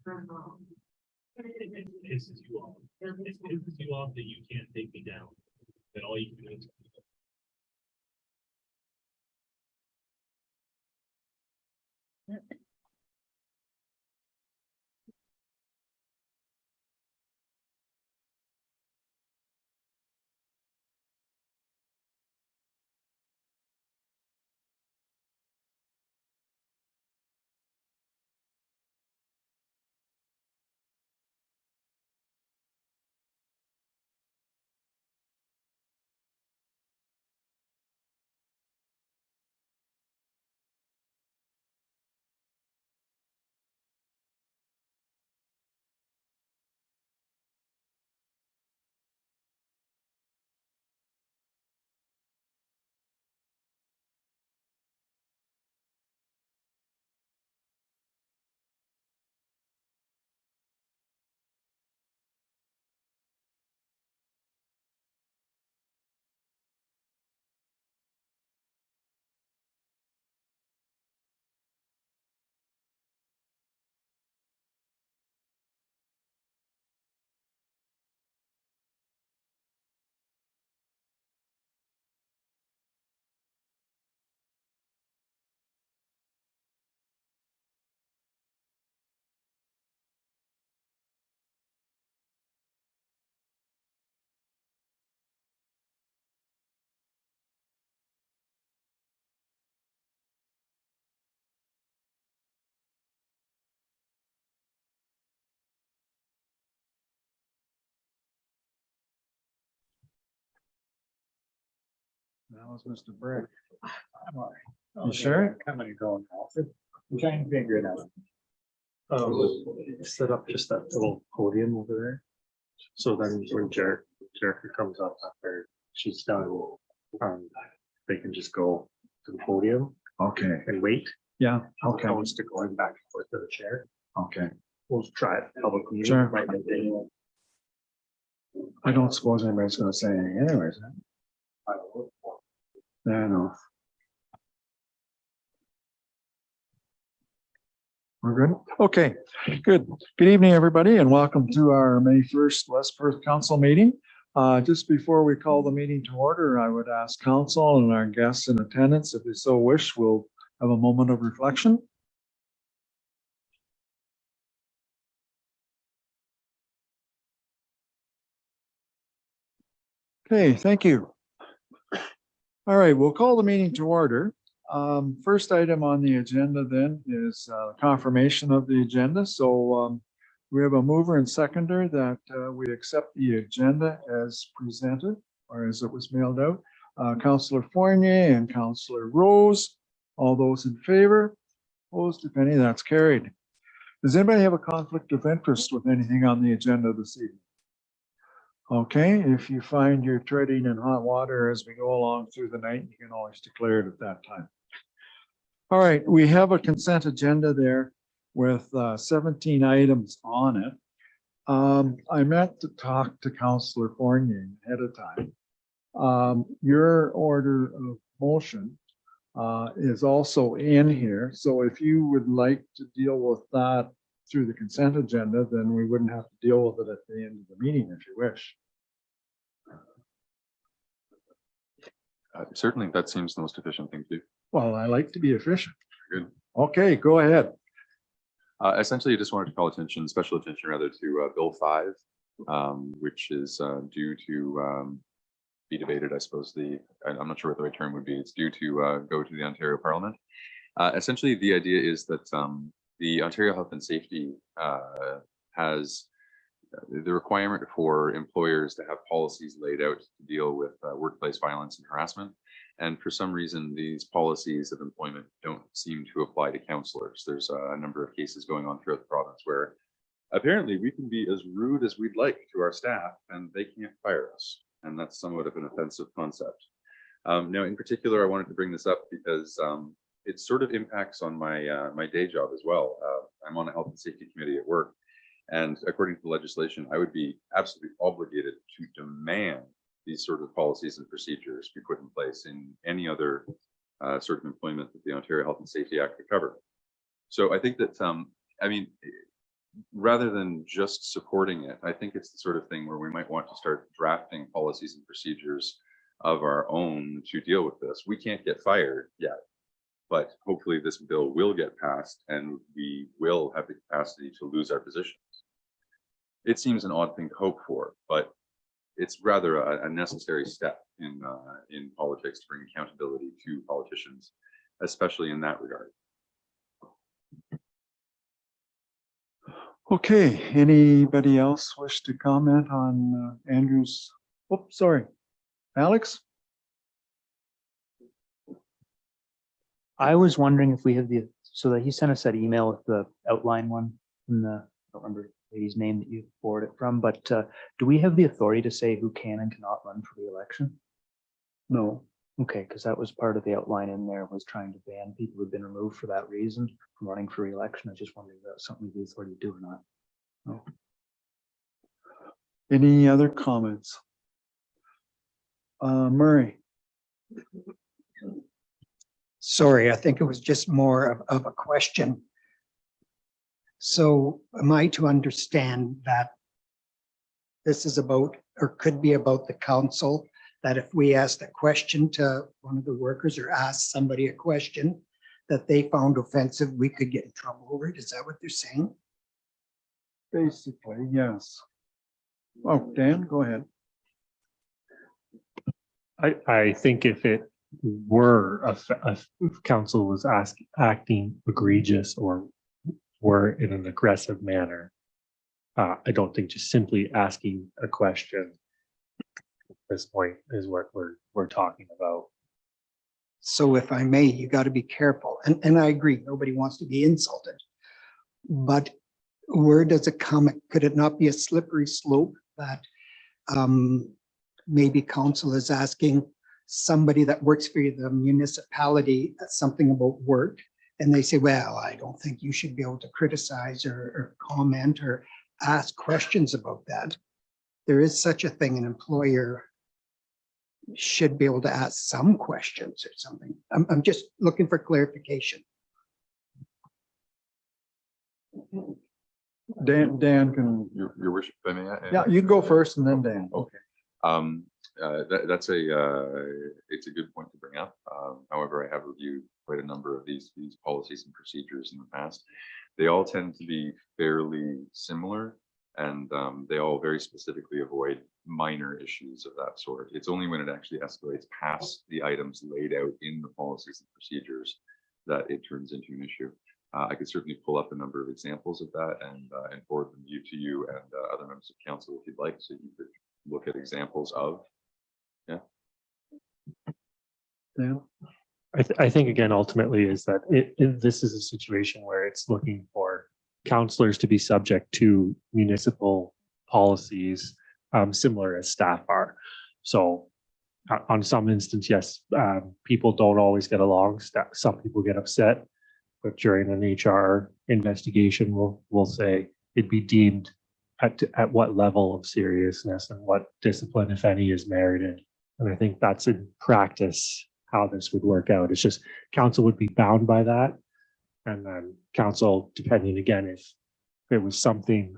It pisses you off. It pisses you off that you can't take me down. That all you can do is. That was Mr. Brick. You sure? Coming and going. I'm trying to figure it out. Set up just that little podium over there. So then when Jerica comes up after she's done, they can just go to the podium. Okay. And wait. Yeah. Okay. Opposed to going back and forth to the chair. Okay. We'll try it publicly. Sure. Right. I don't suppose anybody's gonna say anything anyways. Huh? I know. We're good? Okay, good. Good evening, everybody, and welcome to our May 1st West Perth Council meeting. Just before we call the meeting to order, I would ask council and our guests in attendance, if they so wish, we'll have a moment of reflection. Okay, thank you. All right, we'll call the meeting to order. First item on the agenda then is confirmation of the agenda. So we have a mover and seconder that we accept the agenda as presented or as it was mailed out. Councillor Fournier and Councillor Rose, all those in favor? Opposed, if any, that's carried. Does anybody have a conflict of interest with anything on the agenda this evening? Okay, if you find you're treading in hot water as we go along through the night, you can always declare it at that time. All right, we have a consent agenda there with 17 items on it. I meant to talk to Councillor Fournier ahead of time. Your order of motion is also in here. So if you would like to deal with that through the consent agenda, then we wouldn't have to deal with it at the end of the meeting if you wish. Certainly, that seems the most efficient thing to do. Well, I like to be efficient. Good. Okay, go ahead. Essentially, I just wanted to call special attention rather to Bill 5, which is due to be debated, I suppose. I'm not sure what the right term would be. It's due to go to the Ontario Parliament. Essentially, the idea is that the Ontario Health and Safety has the requirement for employers to have policies laid out to deal with workplace violence and harassment. And for some reason, these policies of employment don't seem to apply to counselors. There's a number of cases going on throughout the province where apparently we can be as rude as we'd like to our staff and they can't fire us. And that's somewhat of an offensive concept. Now, in particular, I wanted to bring this up because it sort of impacts on my my day job as well. I'm on a health and safety committee at work. And according to the legislation, I would be absolutely obligated to demand these sort of policies and procedures be put in place in any other sort of employment that the Ontario Health and Safety Act would cover. So I think that, I mean, rather than just supporting it, I think it's the sort of thing where we might want to start drafting policies and procedures of our own to deal with this. We can't get fired yet, but hopefully this bill will get passed and we will have the capacity to lose our positions. It seems an odd thing to hope for, but it's rather a necessary step in politics to bring accountability to politicians, especially in that regard. Okay, anybody else wish to comment on Andrew's? Oh, sorry. Alex? I was wondering if we have so that he sent us that email with the outline one from I don't remember the lady's name that you forwarded it from, but do we have the authority to say who can and cannot run for re-election? No. Okay, because that was part of the outline in there, was trying to ban people who've been removed for that reason from running for re-election. I just wondered if that's something we have the authority to do or not. No. Any other comments? Murray? Sorry, I think it was just more of a question. So am I to understand that this is about, or could be about the council, that if we asked a question to one of the workers or asked somebody a question that they found offensive, we could get in trouble over it? Is that what they're saying? Basically, yes. Oh, Dan, go ahead. I think if it were if council was acting egregious or were in an aggressive manner, I don't think just simply asking a question at this point is what we're talking about. So if I may, you got to be careful. And I agree, nobody wants to be insulted. But where does it come? Could it not be a slippery slope that maybe council is asking somebody that works for the municipality something about work, and they say, well, I don't think you should be able to criticize or comment or ask questions about that. There is such a thing, an employer should be able to ask some questions or something. I'm just looking for clarification. Dan can, Your worship, if I may. yeah, you can go first and then Dan. Okay. That's it's a good point to bring up. However, I have reviewed quite a number of these policies and procedures in the past. They all tend to be fairly similar, and they all very specifically avoid minor issues of that sort. It's only when it actually escalates past the items laid out in the policies and procedures that it turns into an issue. I could certainly pull up a number of examples of that and forward them to you and other members of council if you'd like, so you could look at examples of. Yeah. Dan? I think again, ultimately is that this is a situation where it's looking for counselors to be subject to municipal policies, similar as staff are. So on some instance, yes, people don't always get along. Some people get upset, but during an HR investigation, we'll say it'd be deemed at what level of seriousness and what discipline, if any, is merited. And I think that's in practice how this would work out. It's just council would be bound by that. And then council, depending again, if it was something,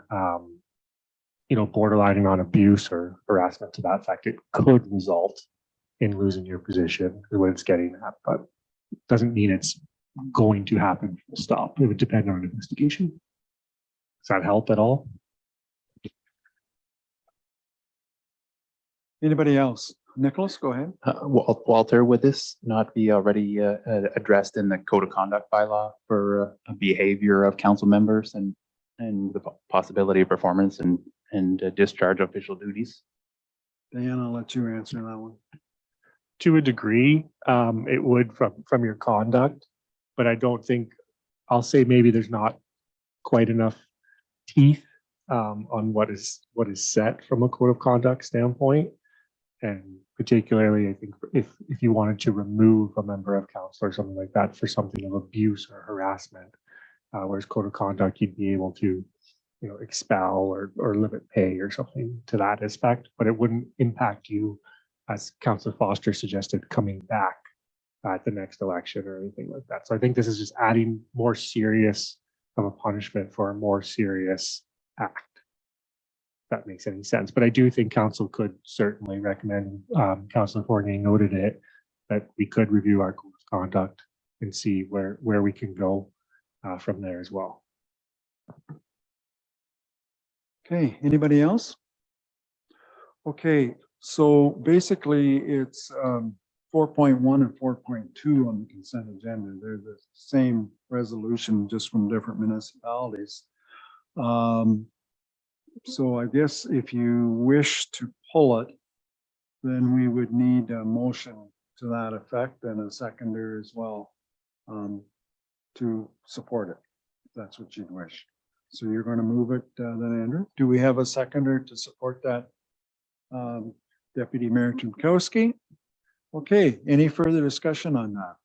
borderlining on abuse or harassment to that fact, it could result in losing your position, is what it's getting at, but doesn't mean it's going to happen. Stop. It would depend on an investigation. Does that help at all? Anybody else? Nicholas, go ahead. Walter, would this not be already addressed in the code of conduct bylaw for behavior of council members and the possibility of performance and discharge of official duties? Dan, I'll let you answer that one. To a degree, it would from your conduct, but I don't think, I'll say maybe there's not quite enough teeth on what is set from a code of conduct standpoint. And particularly, I think if you wanted to remove a member of council or something like that for something of abuse or harassment, whereas code of conduct, you'd be able to, expel or limit pay or something to that aspect, but it wouldn't impact you, as Councillor Foster suggested, coming back at the next election or anything like that. So I think this is just adding more serious of a punishment for a more serious act. If that makes any sense, but I do think council could certainly recommend, Councilor Fournier noted it, that we could review our code of conduct and see where we can go from there as well. Okay, anybody else? Okay, so basically it's 4.1 and 4.2 on the consent agenda. They're the same resolution, just from different municipalities. So I guess if you wish to pull it, then we would need a motion to that effect and a seconder as well to support it, if that's what you'd wish. So you're going to move it then, Andrew. Do we have a seconder to support that? Deputy Mayor Tomkowski? Okay, any further discussion on that?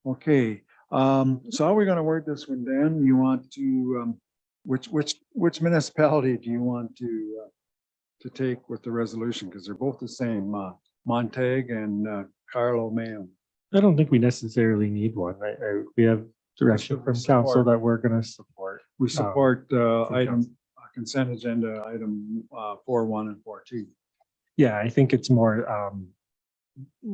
Okay, so how are we going to word this one, Dan? You want to, which municipality do you want to take with the resolution? Because they're both the same, Montague and Carlo Mayo. I don't think we necessarily need one. We have direction Just from support. council that we're going to support. We support from item consent agenda item 4.1 and 4.2. Yeah, I think it's more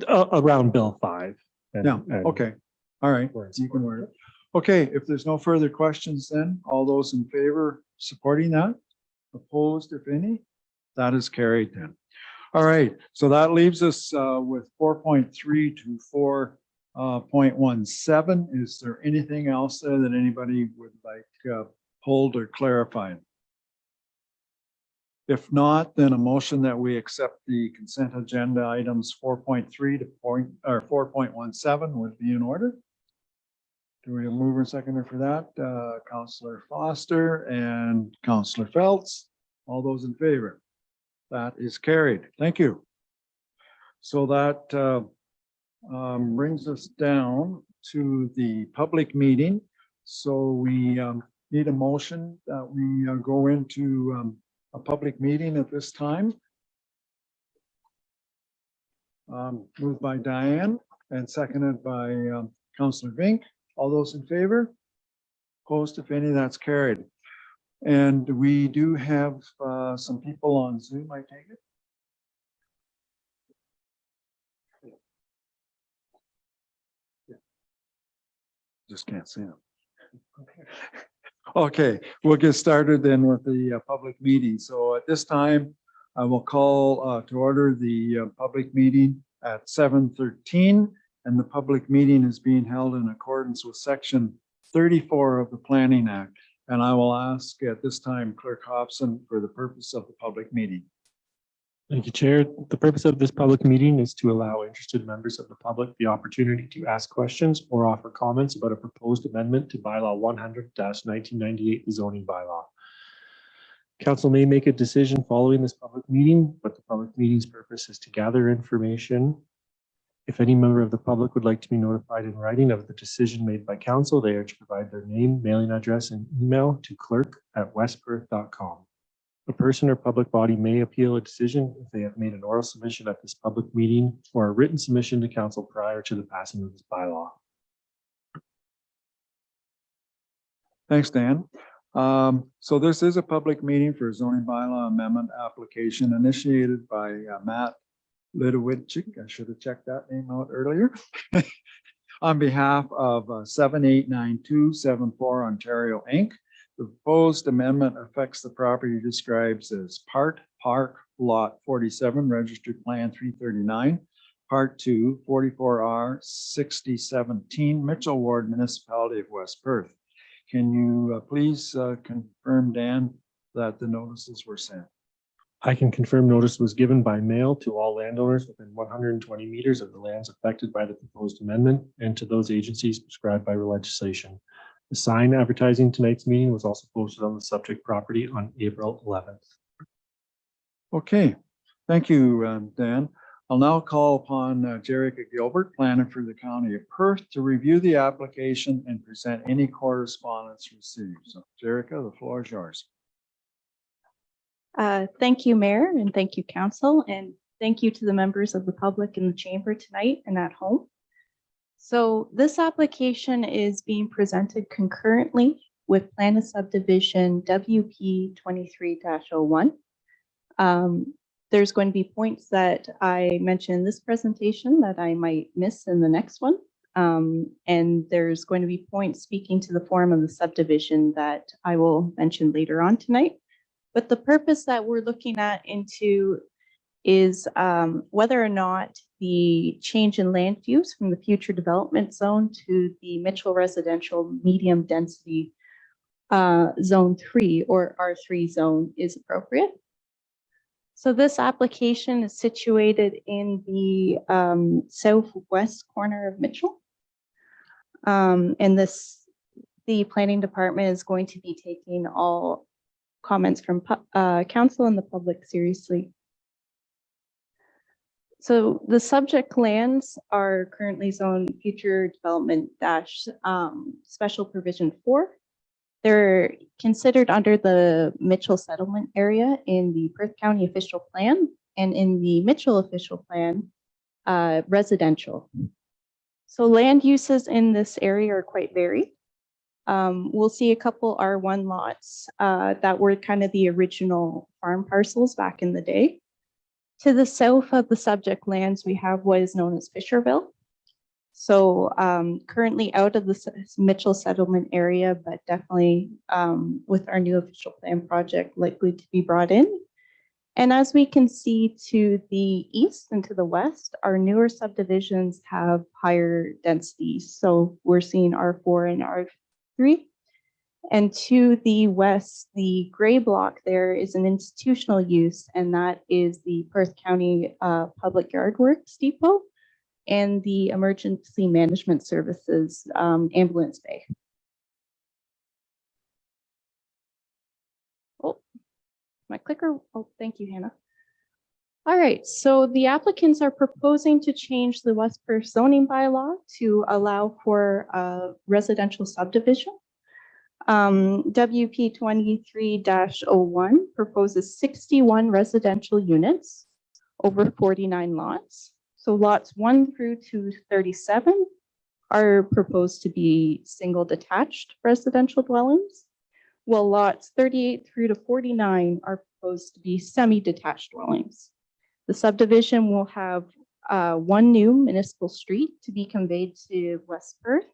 around Bill 5. Yeah, okay. All right, you can word it. Okay, if there's no further questions, then all those in favor supporting that? Opposed, if any? That is carried then. All right, so that leaves us with 4.3 to 4.17. Is there anything else there that anybody would like pulled or clarified? If not, then a motion that we accept the consent agenda items 4.3 to 4.17 would be in order. Do we have a mover and seconder for that? Councillor Foster and Councillor Phelps. All those in favor? That is carried. Thank you. So that brings us down to the public meeting. So we need a motion that we go into a public meeting at this time. Moved by Diane and seconded by Councillor Vink. All those in favor? Opposed, if any, that's carried. And we do have some people on Zoom, I take it. Just can't see them. Okay, we'll get started then with the public meeting. So at this time, I will call to order the public meeting at 7:13, and the public meeting is being held in accordance with Section 34 of the Planning Act. And I will ask at this time Clerk Hobson for the purpose of the public meeting. Thank you, Chair. The purpose of this public meeting is to allow interested members of the public the opportunity to ask questions or offer comments about a proposed amendment to bylaw 100-1998, the zoning bylaw. Council may make a decision following this public meeting, but the public meeting's purpose is to gather information. If any member of the public would like to be notified in writing of the decision made by council, they are to provide their name, mailing address, and email to clerk@westperth.com. A person or public body may appeal a decision if they have made an oral submission at this public meeting or a written submission to council prior to the passing of this bylaw. Thanks, Dan. So this is a public meeting for zoning bylaw amendment application initiated by Matt Lidowitchik. I should have checked that name out earlier. On behalf of 789274 Ontario Inc. The proposed amendment affects the property described as Part Park Lot 47, Registered Plan 339, Part 2, 44R 6017, Mitchell Ward, Municipality of West Perth. Can you please confirm, Dan, that the notices were sent? I can confirm notice was given by mail to all landowners within 120 meters of the lands affected by the proposed amendment and to those agencies prescribed by legislation. The sign advertising tonight's meeting was also posted on the subject property on April 11th. Okay, thank you, Dan. I'll now call upon Jerica Gilbert, planner for the County of Perth, to review the application and present any correspondence received. So Jerica, the floor is yours. Thank you, Mayor, and thank you, Council, and thank you to the members of the public in the chamber tonight and at home. So this application is being presented concurrently with plan of subdivision WP 23-01. There's going to be points that I mentioned in this presentation that I might miss in the next one. And there's going to be points speaking to the form of the subdivision that I will mention later on tonight. But the purpose that we're looking at into is whether or not the change in land use from the future development zone to the Mitchell residential medium density zone 3 or R3 zone is appropriate. So this application is situated in the southwest corner of Mitchell. And the planning department is going to be taking all comments from council and the public seriously. So the subject lands are currently zoned future development special provision 4. They're considered under the Mitchell settlement area in the Perth County official plan, and in the Mitchell official plan, residential. So land uses in this area are quite varied. We'll see a couple R1 lots that were kind of the original farm parcels back in the day. To the south of the subject lands, we have what is known as Fisherville. So currently out of the Mitchell settlement area, but definitely with our new official plan project likely to be brought in. And as we can see to the east and to the west, our newer subdivisions have higher densities. So we're seeing R4 and R3. And to the west, the gray block there is an institutional use, and that is the Perth County Public Yard Works Depot and the Emergency Management Services ambulance bay. Oh, my clicker. Oh, thank you, Hannah. All right, so the applicants are proposing to change the West Perth zoning bylaw to allow for a residential subdivision. WP 23-01 proposes 61 residential units over 49 lots. So lots 1 through to 37 are proposed to be single detached residential dwellings, while lots 38 through to 49 are proposed to be semi-detached dwellings. The subdivision will have one new municipal street to be conveyed to West Perth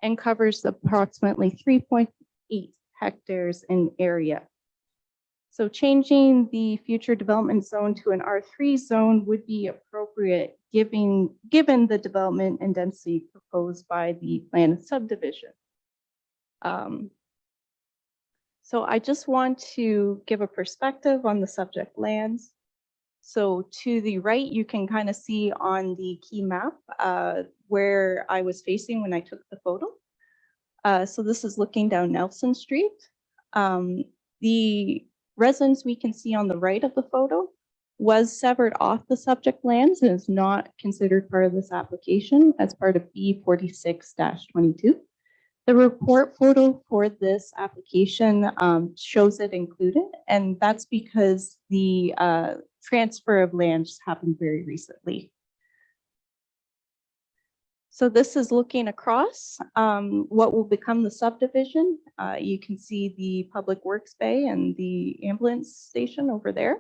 and covers approximately 3.8 hectares in area. So changing the future development zone to an R3 zone would be appropriate given the development and density proposed by the plan of subdivision. So I just want to give a perspective on the subject lands. So to the right, you can kind of see on the key map where I was facing when I took the photo. So this is looking down Nelson Street. The residence we can see on the right of the photo was severed off the subject lands and is not considered part of this application as part of B46-22. The report photo for this application shows it included, and that's because the transfer of land just happened very recently. So this is looking across what will become the subdivision. You can see the Public Works Bay and the ambulance station over there.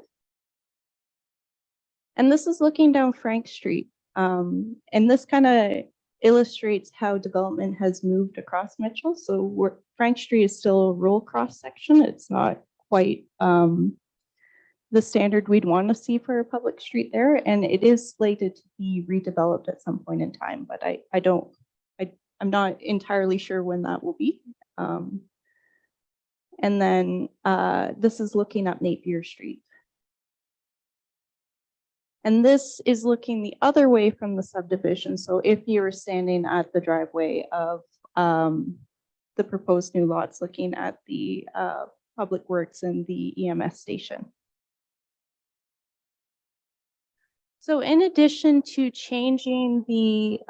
And this is looking down Frank Street. And this kind of illustrates how development has moved across Mitchell. So Frank Street is still a rural cross section. It's not quite the standard we'd want to see for a public street there, and it is slated to be redeveloped at some point in time, but I'm not entirely sure when that will be. And then this is looking at Napier Street. And this is looking the other way from the subdivision. So if you were standing at the driveway of the proposed new lots, looking at the Public Works and the EMS station. So in addition to changing the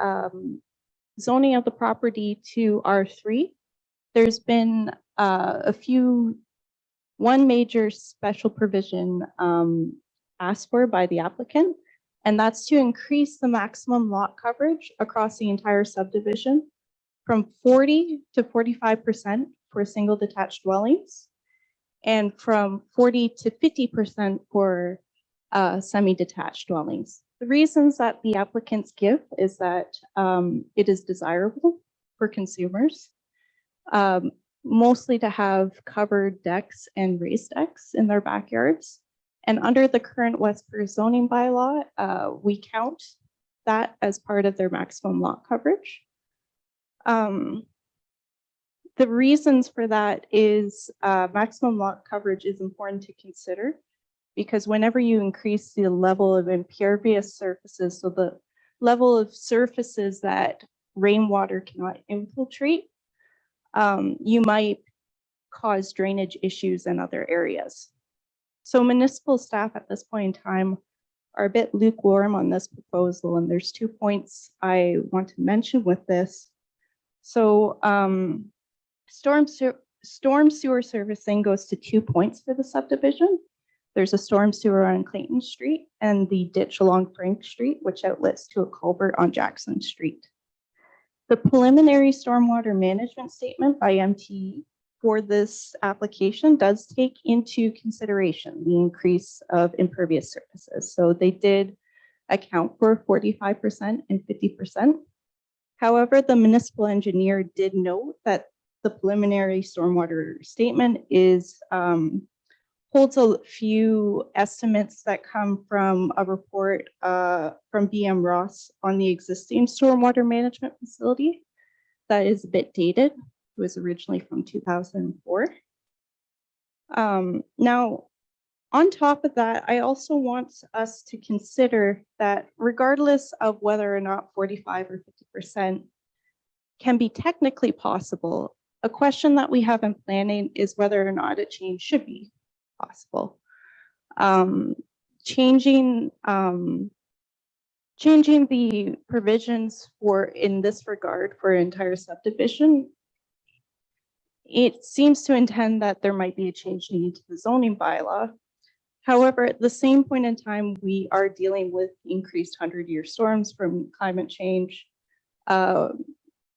zoning of the property to R3, there's been one major special provision asked for by the applicant, and that's to increase the maximum lot coverage across the entire subdivision from 40 to 45% for single detached dwellings and from 40 to 50% for semi-detached dwellings. The reasons that the applicants give is that it is desirable for consumers, mostly to have covered decks and raised decks in their backyards. And under the current Westport zoning bylaw, we count that as part of their maximum lot coverage. The reasons for that is maximum lot coverage is important to consider because whenever you increase the level of impervious surfaces, so the level of surfaces that rainwater cannot infiltrate, you might cause drainage issues in other areas. So municipal staff at this point in time are a bit lukewarm on this proposal, and there's 2 points I want to mention with this. So storm sewer servicing goes to 2 points for the subdivision. There's a storm sewer on Clayton Street and the ditch along Frank Street, which outlets to a culvert on Jackson Street. The preliminary stormwater management statement by MTE for this application does take into consideration the increase of impervious surfaces. So they did account for 45% and 50%. However, the municipal engineer did note that the preliminary stormwater statement is holds a few estimates that come from a report from BM Ross on the existing stormwater management facility that is a bit dated. It was originally from 2004. Now, on top of that, I also want us to consider that regardless of whether or not 45 or 50% can be technically possible, a question that we have in planning is whether or not a change should be possible. Changing the provisions in this regard for entire subdivision, it seems to intend that there might be a change needed to the zoning bylaw. However, at the same point in time, we are dealing with increased 100-year storms from climate change.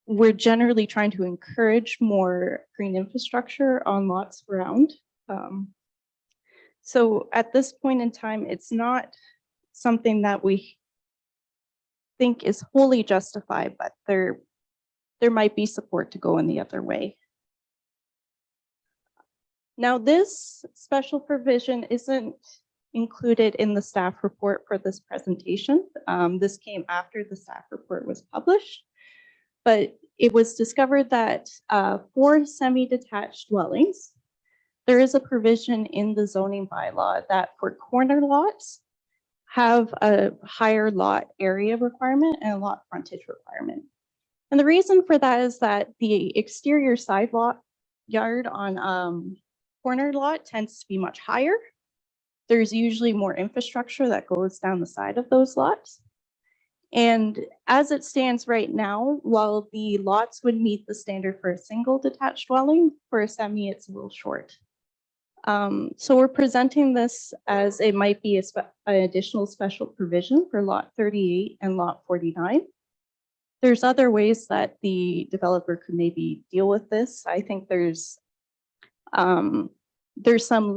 We're generally trying to encourage more green infrastructure on lots around. So at this point in time, it's not something that we think is wholly justified, but there might be support to go in the other way. Now, this special provision isn't included in the staff report for this presentation. This came after the staff report was published, but it was discovered that for semi-detached dwellings, there is a provision in the zoning bylaw that for corner lots have a higher lot area requirement and a lot frontage requirement. And the reason for that is that the exterior side lot yard on corner lot tends to be much higher. There's usually more infrastructure that goes down the side of those lots. And as it stands right now, while the lots would meet the standard for a single detached dwelling, for a semi, it's a little short. So we're presenting this as it might be an additional special provision for lot 38 and lot 49. There's other ways that the developer could maybe deal with this. I think there's some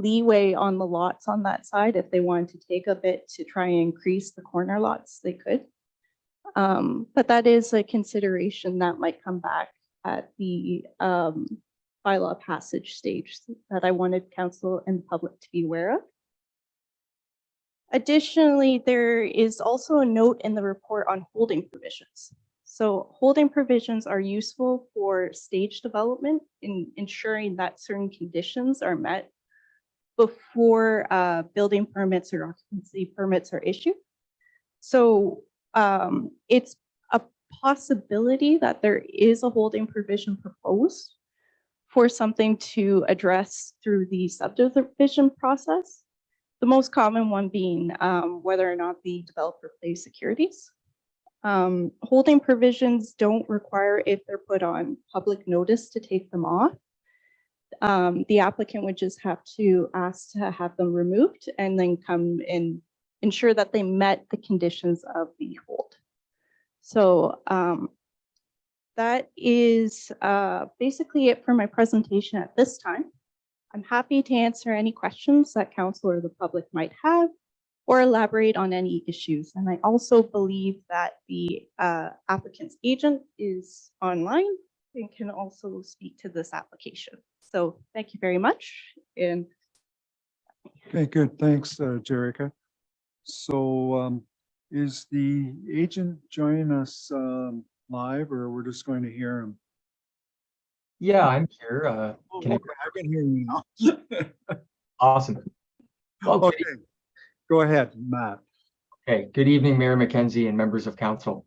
leeway on the lots on that side. If they wanted to take a bit to try and increase the corner lots, they could. But that is a consideration that might come back at the bylaw passage stage that I wanted council and the public to be aware of. Additionally, there is also a note in the report on holding provisions. So holding provisions are useful for stage development in ensuring that certain conditions are met before building permits or occupancy permits are issued. So it's a possibility that there is a holding provision proposed for something to address through the subdivision process. The most common one being whether or not the developer pays securities. Holding provisions don't require, if they're put on public notice, to take them off. The applicant would just have to ask to have them removed and then come and ensure that they met the conditions of the hold. So that is basically it for my presentation at this time. I'm happy to answer any questions that council or the public might have or elaborate on any issues. And I also believe that the applicant's agent is online and can also speak to this application. So thank you very much. And Okay, good. Thanks, Jerica. So is the agent joining us live, or we're just going to hear him? Yeah, I'm here. Can I? Okay, I can hear you now. Awesome. Well, good Okay, go ahead, Matt. Okay, good evening, Mayor McKenzie and members of council.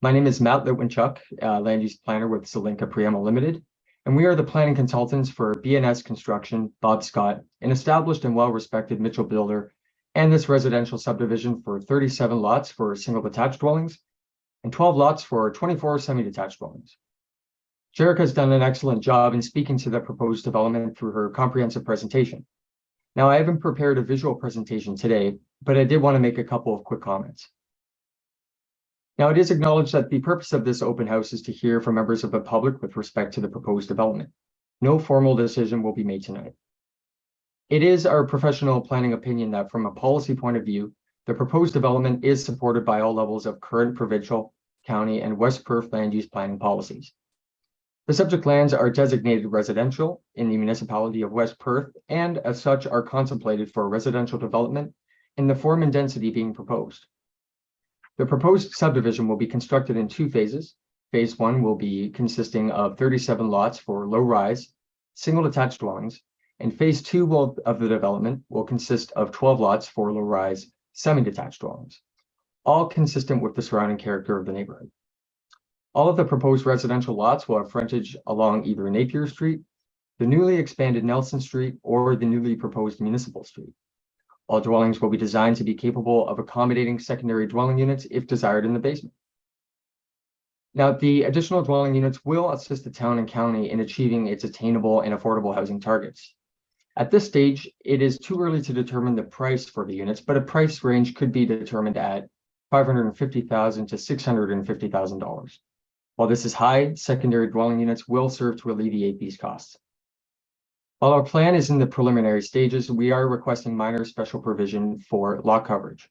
My name is Matt Litwinchuk, land use planner with Zelenka Priama Limited, and we are the planning consultants for BNS Construction, Bob Scott, an established and well-respected Mitchell builder, and this residential subdivision for 37 lots for single detached dwellings and 12 lots for 24 semi-detached dwellings. Jerica has done an excellent job in speaking to the proposed development through her comprehensive presentation. Now, I haven't prepared a visual presentation today, but I did want to make a couple of quick comments. Now, it is acknowledged that the purpose of this open house is to hear from members of the public with respect to the proposed development. No formal decision will be made tonight. It is our professional planning opinion that from a policy point of view, the proposed development is supported by all levels of current provincial, county, and West Perth land use planning policies. The subject lands are designated residential in the municipality of West Perth and as such are contemplated for residential development in the form and density being proposed. The proposed subdivision will be constructed in two phases. Phase 1 will be consisting of 37 lots for low-rise, single detached dwellings, and phase 2 of the development will consist of 12 lots for low-rise, semi-detached dwellings, all consistent with the surrounding character of the neighborhood. All of the proposed residential lots will have frontage along either Napier Street, the newly expanded Nelson Street, or the newly proposed Municipal Street. All dwellings will be designed to be capable of accommodating secondary dwelling units if desired in the basement. Now, the additional dwelling units will assist the town and county in achieving its attainable and affordable housing targets. At this stage, it is too early to determine the price for the units, but a price range could be determined at $550,000 to $650,000. While this is high, secondary dwelling units will serve to alleviate these costs. While our plan is in the preliminary stages, we are requesting minor special provision for lot coverage.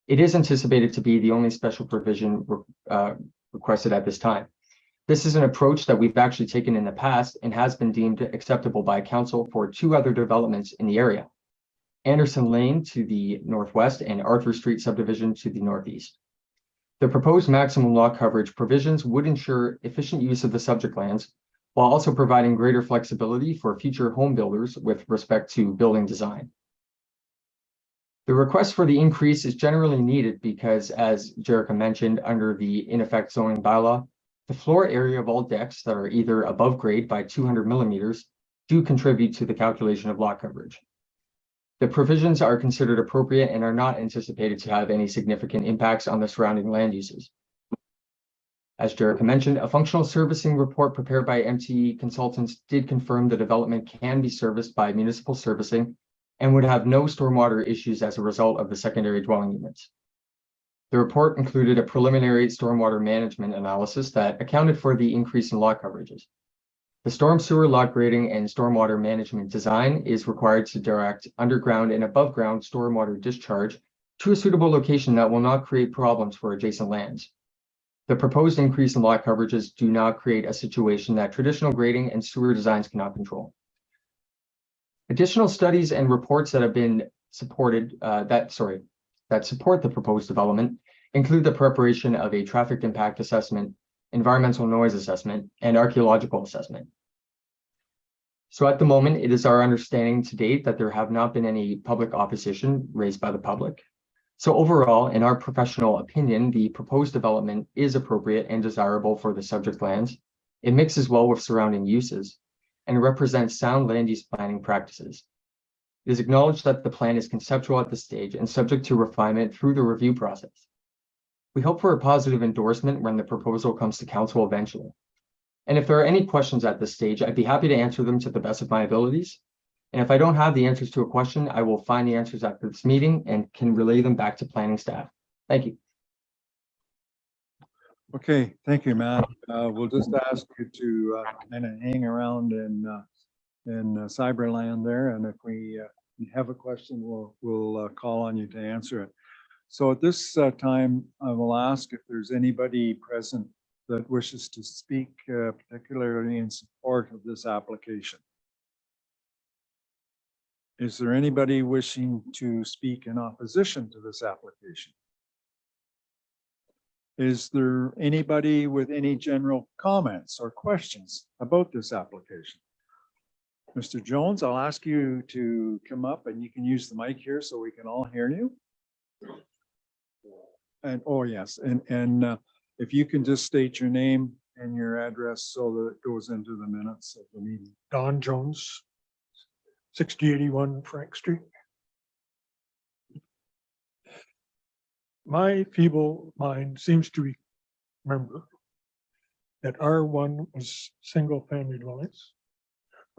It is anticipated to be the only special provision requested at this time. This is an approach that we've actually taken in the past and has been deemed acceptable by council for two other developments in the area: Anderson Lane to the northwest and Arthur Street subdivision to the northeast. The proposed maximum lot coverage provisions would ensure efficient use of the subject lands while also providing greater flexibility for future home builders with respect to building design. The request for the increase is generally needed because, as Jerica mentioned, under the in effect zoning bylaw, the floor area of all decks that are either above grade by 200 millimeters do contribute to the calculation of lot coverage. The provisions are considered appropriate and are not anticipated to have any significant impacts on the surrounding land uses. As Jerica mentioned, a functional servicing report prepared by MTE Consultants did confirm the development can be serviced by municipal servicing and would have no stormwater issues as a result of the secondary dwelling units. The report included a preliminary stormwater management analysis that accounted for the increase in lot coverages. The storm sewer lot grading and stormwater management design is required to direct underground and above ground stormwater discharge to a suitable location that will not create problems for adjacent lands. The proposed increase in lot coverages do not create a situation that traditional grading and sewer designs cannot control. Additional studies and reports that have been supported, that support the proposed development include the preparation of a traffic impact assessment, environmental noise assessment, and archaeological assessment. So at the moment, it is our understanding to date that there have not been any public opposition raised by the public. So overall, in our professional opinion, the proposed development is appropriate and desirable for the subject lands. It mixes well with surrounding uses and represents sound land use planning practices. It is acknowledged that the plan is conceptual at this stage and subject to refinement through the review process. We hope for a positive endorsement when the proposal comes to council eventually. And if there are any questions at this stage, I'd be happy to answer them to the best of my abilities. And if I don't have the answers to a question, I will find the answers after this meeting and can relay them back to planning staff. Thank you. Okay, thank you, Matt. We'll just ask you to kind of hang around in Cyberland there, and if we have a question, we'll call on you to answer it. So at this time, I will ask if there's anybody present that wishes to speak particularly in support of this application. Is there anybody wishing to speak in opposition to this application? Is there anybody with any general comments or questions about this application? Mr. Jones, I'll ask you to come up and you can use the mic here so we can all hear you. And, oh yes, and if you can just state your name and your address so that it goes into the minutes of the meeting. Don Jones, 6081 Frank Street. My feeble mind seems to remember that R1 was single family dwellings,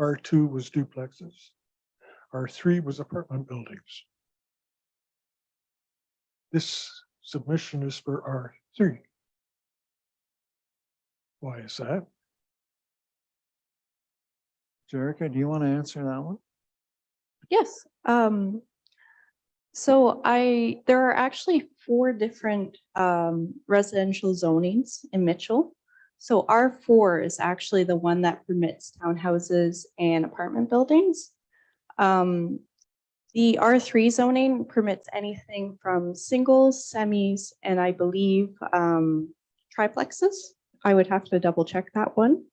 R2 was duplexes, R3 was apartment buildings. This submission is for R3. Why is that? Jerica, do you want to answer that one? Yes. So there are actually 4 different residential zonings in Mitchell. So R4 is actually the one that permits townhouses and apartment buildings. The R3 zoning permits anything from singles, semis, and I believe triplexes. I would have to double check that one.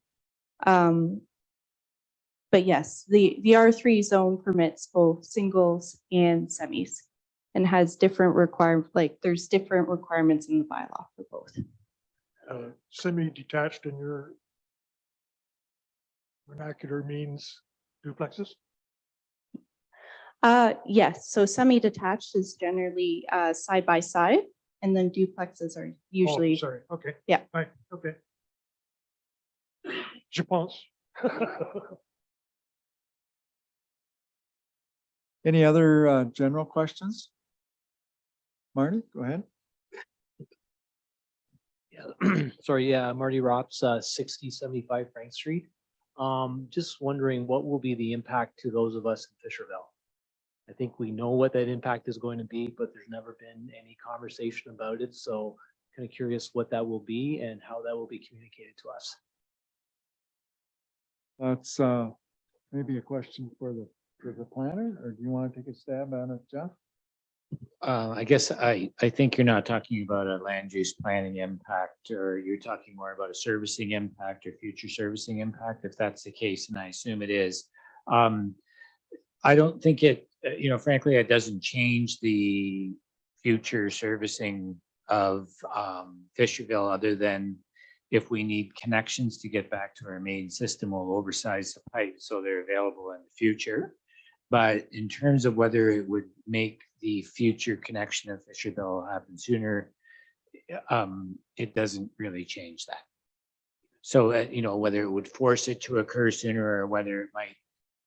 But yes, the R3 zone permits both singles and semis and has different there's different requirements in the bylaw for both. Semi-detached in your vernacular means duplexes? Yes, so semi-detached is generally side by side, and then duplexes are usually. Oh, sorry, okay. Yeah. Right, okay. Je pense. Any other general questions? Marty, go ahead. Yeah, sorry, yeah, Marty Rops, 6075 Frank Street. Just wondering what will be the impact to those of us in Fisherville? I think we know what that impact is going to be, but there's never been any conversation about it. So kind of curious what that will be and how that will be communicated to us. That's maybe a question for the planner, or do you want to take a stab at it, Jeff? I guess I think you're not talking about a land use planning impact, or you're talking more about a servicing impact or future servicing impact, if that's the case, and I assume it is. I don't think it, frankly, it doesn't change the future servicing of Fisherville, other than if we need connections to get back to our main system, we'll oversize the pipe so they're available in the future. But in terms of whether it would make the future connection of Fisherville happen sooner, it doesn't really change that. So, whether it would force it to occur sooner or whether it might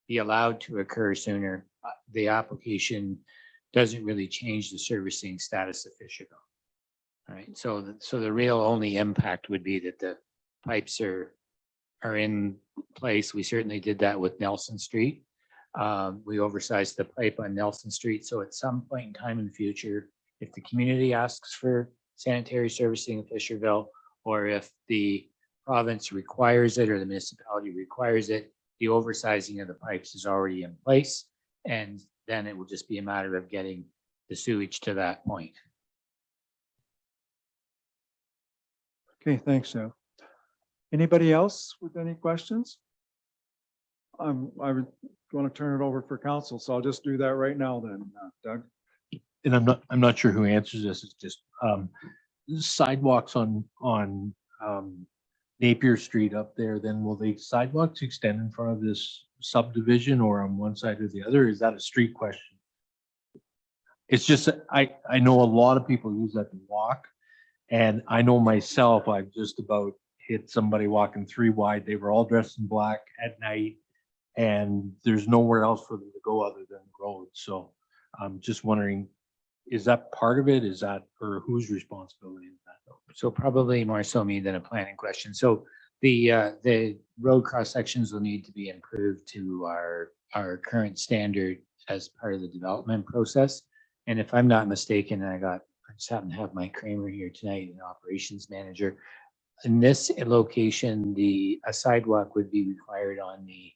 be allowed to occur sooner, the application doesn't really change the servicing status of Fisherville. All right, so the real only impact would be that the pipes are in place. We certainly did that with Nelson Street. We oversized the pipe on Nelson Street. So at some point in time in the future, if the community asks for sanitary servicing in Fisherville, or if the province requires it or the municipality requires it, the oversizing of the pipes is already in place. And then it will just be a matter of getting the sewage to that point. Okay, thanks, Jeff. Anybody else with any questions? I would want to turn it over for council, so I'll just do that right now then, Doug. And I'm not sure who answers this. It's just sidewalks on Napier Street up there. Then will the sidewalks extend in front of this subdivision or on one side or the other? Is that a street question? It's just I know a lot of people use that to walk, and I know myself I've just about hit somebody walking 3 wide. They were all dressed in black at night, and there's nowhere else for them to go other than the road. So I'm just wondering is that part of it? Is that, or whose responsibility is that? So probably more so me than a planning question. So the road cross sections will need to be improved to our current standard as part of the development process. And if I'm not mistaken, I just happen to have Mike Kramer here tonight, an operations manager. In this location, a sidewalk would be required on the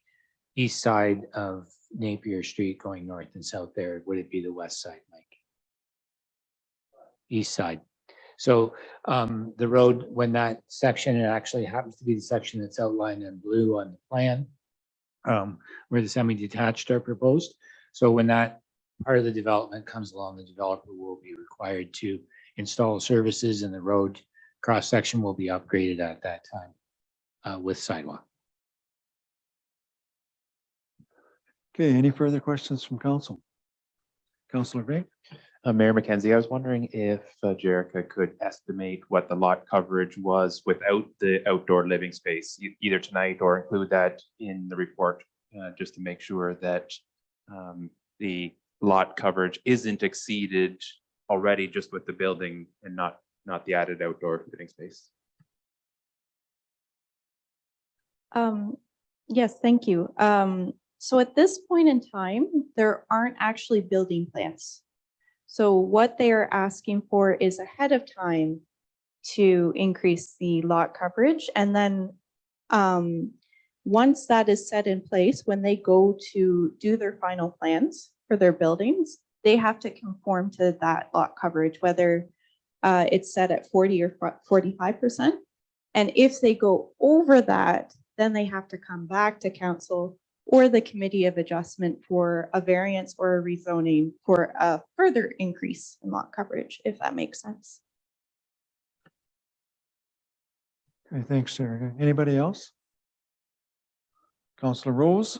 east side of Napier Street going north and south there. Would it be the west side, Mike? East side. So the road, when that section, it actually happens to be the section that's outlined in blue on the plan, where the semi-detached are proposed. So when that part of the development comes along, the developer will be required to install services, and the road cross section will be upgraded at that time with sidewalk. Okay, any further questions from council? Councillor Gray? Mayor McKenzie, I was wondering if Jerica could estimate what the lot coverage was without the outdoor living space, either tonight or include that in the report, just to make sure that the lot coverage isn't exceeded already just with the building and not the added outdoor living space. Yes, thank you. So at this point in time, there aren't actually building plans. So what they are asking for is ahead of time to increase the lot coverage. And then once that is set in place, when they go to do their final plans for their buildings, they have to conform to that lot coverage, whether it's set at 40 or 45%. And if they go over that, then they have to come back to council or the committee of adjustment for a variance or a rezoning for a further increase in lot coverage, if that makes sense. Okay, thanks, Sarah. Anybody else? Councillor Rose?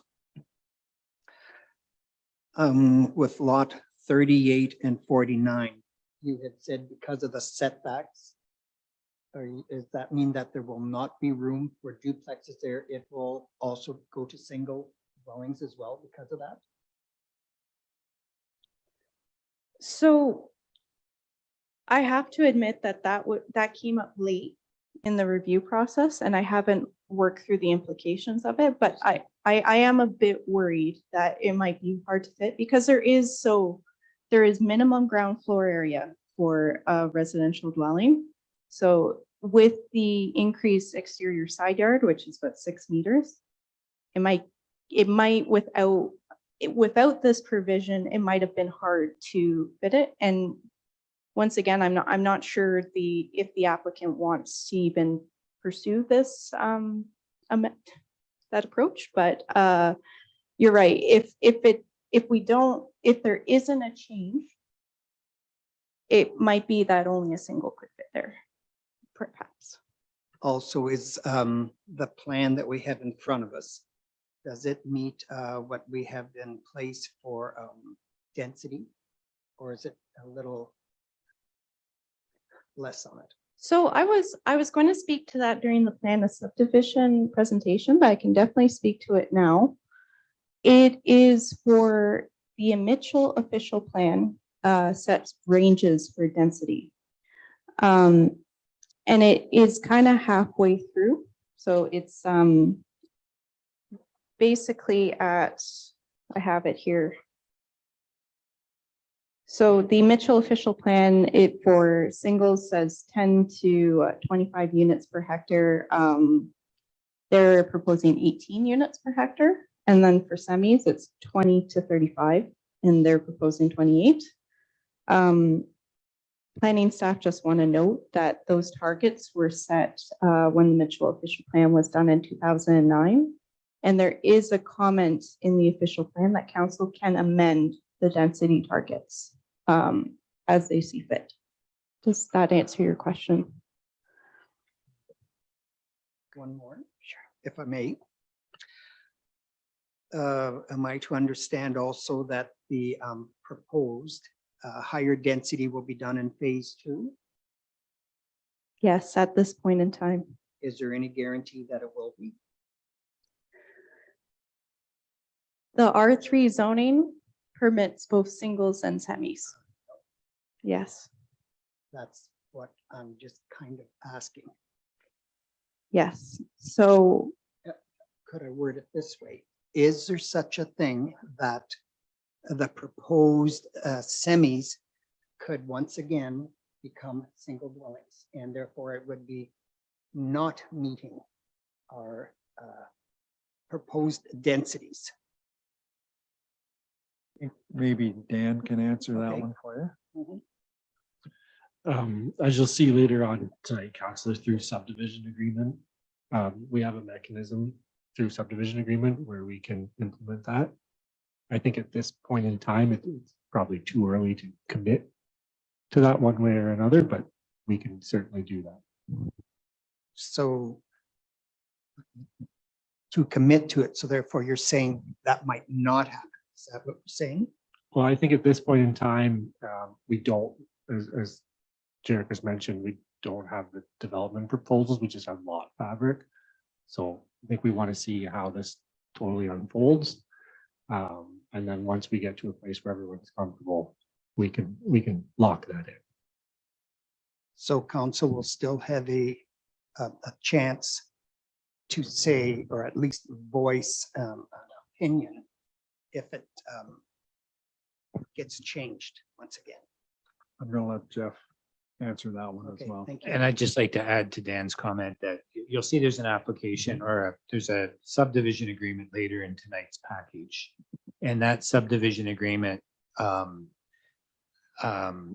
With lot 38 and 49, you had said because of the setbacks, does that mean that there will not be room for duplexes there? It will also go to single dwellings as well because of that? So I have to admit that that came up late in the review process, and I haven't worked through the implications of it, but I am a bit worried that it might be hard to fit because there is minimum ground floor area for a residential dwelling. So with the increased exterior side yard, which is about 6 meters, it might without this provision, it might have been hard to fit it. And once again, I'm not sure if the applicant wants to even pursue this that approach, but you're right. If there isn't a change, it might be that only a single could fit there, perhaps. Also, is the plan that we have in front of us, does it meet what we have in place for density? Or is it a little less on it? So I was going to speak to that during the plan of subdivision presentation, but I can definitely speak to it now. It is for the Mitchell official plan sets ranges for density. And it is kind of halfway through. So it's basically at, I have it here. So the Mitchell official plan, it for singles says 10 to 25 units per hectare. They're proposing 18 units per hectare. And then for semis, it's 20 to 35, and they're proposing 28. Planning staff just want to note that those targets were set when the Mitchell official plan was done in 2009. And there is a comment in the official plan that council can amend the density targets as they see fit. Does that answer your question? One more, sure, if I may. Am I to understand also that the proposed higher density will be done in phase 2? Yes, at this point in time. Is there any guarantee that it will be? The R3 zoning permits both singles and semis. Yes, That's what I'm just kind of asking. yes. So Could I word it this way? Is there such a thing that the proposed semis could once again become single dwellings, and therefore it would be not meeting our proposed densities? Maybe Dan can answer that Okay. one for you. As you'll see later on tonight, Counselor, through subdivision agreement, we have a mechanism through subdivision agreement where we can implement that. I think at this point in time, it's probably too early to commit to that one way or another, but we can certainly do that. So to commit to it, so therefore you're saying that might not happen. Is that what you're saying? Well, I think at this point in time, we don't, as Jarek has mentioned, we don't have the development proposals, we just have lot fabric. So I think we want to see how this totally unfolds. And then once we get to a place where everyone's comfortable, we can lock that in. So council will still have a chance to say, or at least voice an opinion if it gets changed once again. I'm gonna let Jeff answer that one as Okay, well. thank you. And I'd just like to add to Dan's comment that you'll see there's an application or there's a subdivision agreement later in tonight's package. And that subdivision agreement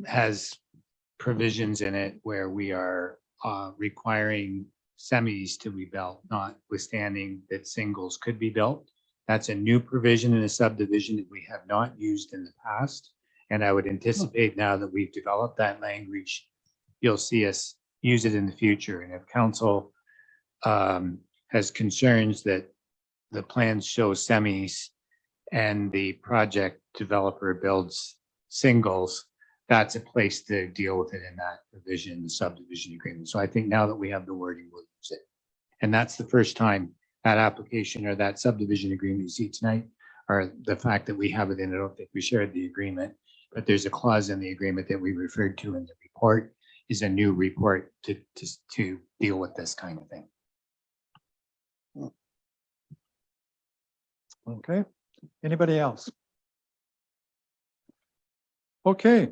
has provisions in it where we are requiring semis to be built, notwithstanding that singles could be built. That's a new provision in a subdivision that we have not used in the past. And I would anticipate now that we've developed that language, you'll see us use it in the future. And if council has concerns that the plans show semis and the project developer builds singles, that's a place to deal with it in that provision, the subdivision agreement. So I think now that we have the wording, we'll use it. And that's the first time that application or that subdivision agreement you see tonight, or the fact that we have it in, I don't think we shared the agreement, but there's a clause in the agreement that we referred to in the report is a new report to deal with this kind of thing. Okay, anybody else? Okay,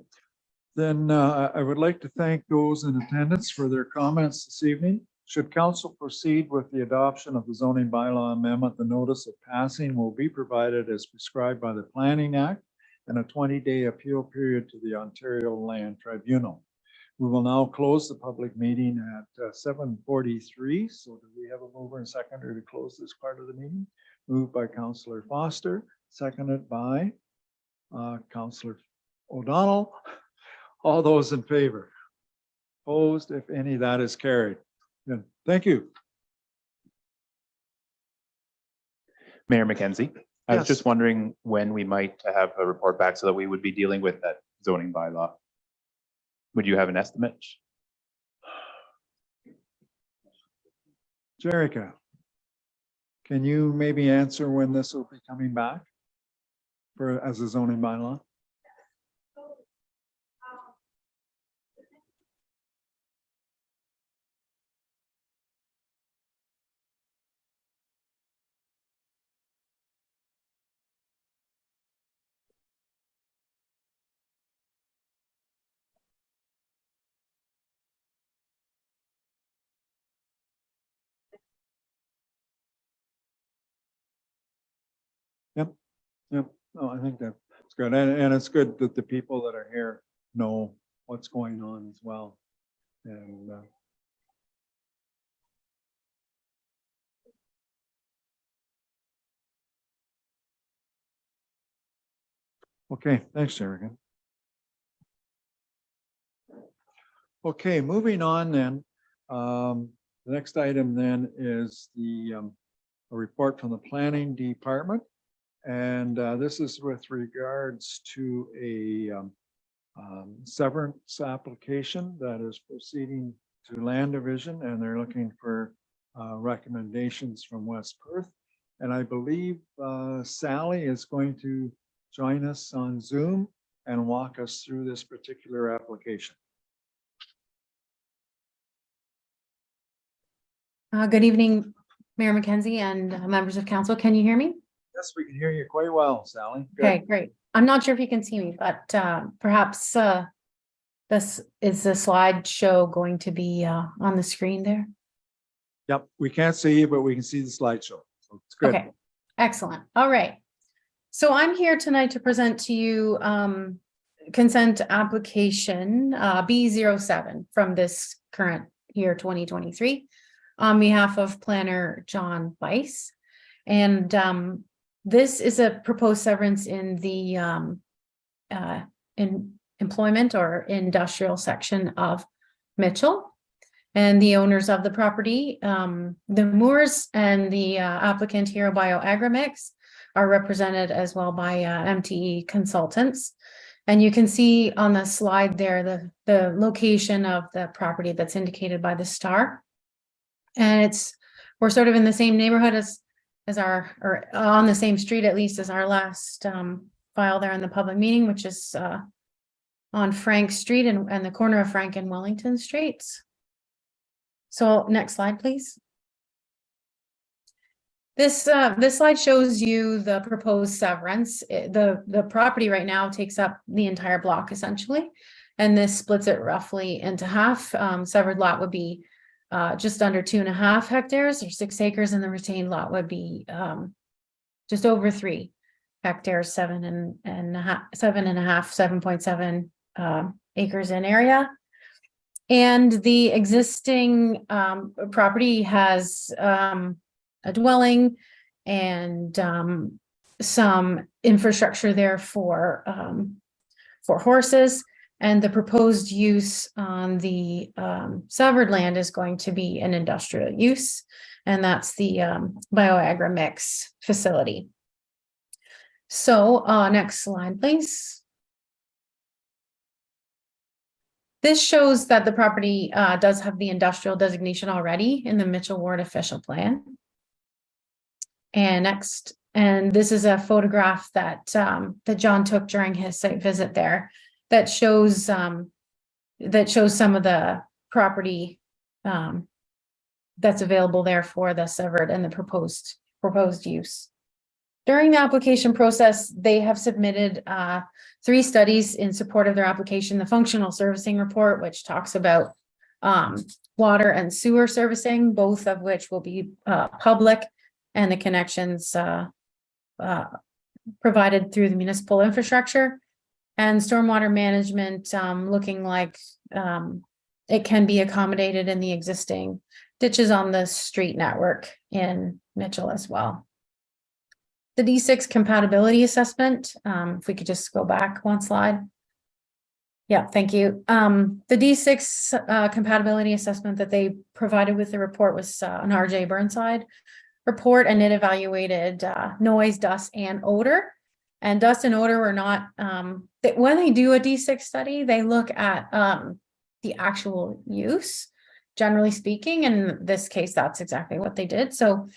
then I would like to thank those in attendance for their comments this evening. Should council proceed with the adoption of the zoning bylaw amendment, the notice of passing will be provided as prescribed by the Planning Act and a 20-day appeal period to the Ontario Land Tribunal. We will now close the public meeting at 7:43. So do we have a mover and seconder to close this part of the meeting? Moved by Councillor Foster, seconded by Councillor O'Donnell. All those in favor? Opposed, if any, that is carried. Good. Thank you. Mayor McKenzie, I was Yes. just wondering when we might have a report back so that we would be dealing with that zoning bylaw. Would you have an estimate? Jerica, can you maybe answer when this will be coming back for as a zoning bylaw? Yep, no, I think that's good. And it's good that the people that are here know what's going on as well. And okay, thanks, Jerica. Okay, moving on then. The next item then is the a report from the planning department. And this is with regards to a severance application that is proceeding to land division, and they're looking for recommendations from West Perth. And I believe Sally is going to join us on Zoom. and walk us through this particular application. Good evening, Mayor McKenzie and members of council. Can you hear me? Yes, we can hear you quite well, Sally. Good. Okay, great. I'm not sure if you can see me, but perhaps this is the slideshow going to be on the screen there? Yep, we can't see you, but we can see the slideshow. So it's good. Okay, excellent. All right. So I'm here tonight to present to you consent application B07 from this current year 2023 on behalf of planner John Weiss. And this is a proposed severance in the in employment or industrial section of Mitchell. And the owners of the property, the Moores and the applicant Hero Bioagrimix are represented as well by MTE consultants. And you can see on the slide there, the location of the property that's indicated by the star. And we're sort of in the same neighborhood as our, or on the same street, at least, as our last file there in the public meeting, which is on Frank Street and the corner of Frank and Wellington Streets. So next slide, please. This slide shows you the proposed severance. The property right now takes up the entire block essentially, and this splits it roughly into half. Severed lot would be just under 2.5 hectares or 6 acres, and the retained lot would be just over 3 hectares, 7.7 acres in area. And the existing property has a dwelling and some infrastructure there for horses. And the proposed use on the severed land is going to be an industrial use, and that's the Bioagrimix facility. So next slide, please. This shows that the property does have the industrial designation already in the Mitchell Ward official plan. And next, and this is a photograph that that John took during his site visit there that shows some of the property that's available there for the severed and the proposed use. During the application process, they have submitted 3 studies in support of their application. The functional servicing report, which talks about water and sewer servicing, both of which will be public, and the connections provided through the municipal infrastructure, and stormwater management looking like it can be accommodated in the existing ditches on the street network in Mitchell as well. The D6 compatibility assessment, if we could just go back one slide. Yeah, thank you. The D6 compatibility assessment that they provided with the report was an RJ Burnside report, and it evaluated noise, dust, and odor. And dust and odor were not, when they do a D6 study, they look at the actual use, generally speaking. And in this case, that's exactly what they did. So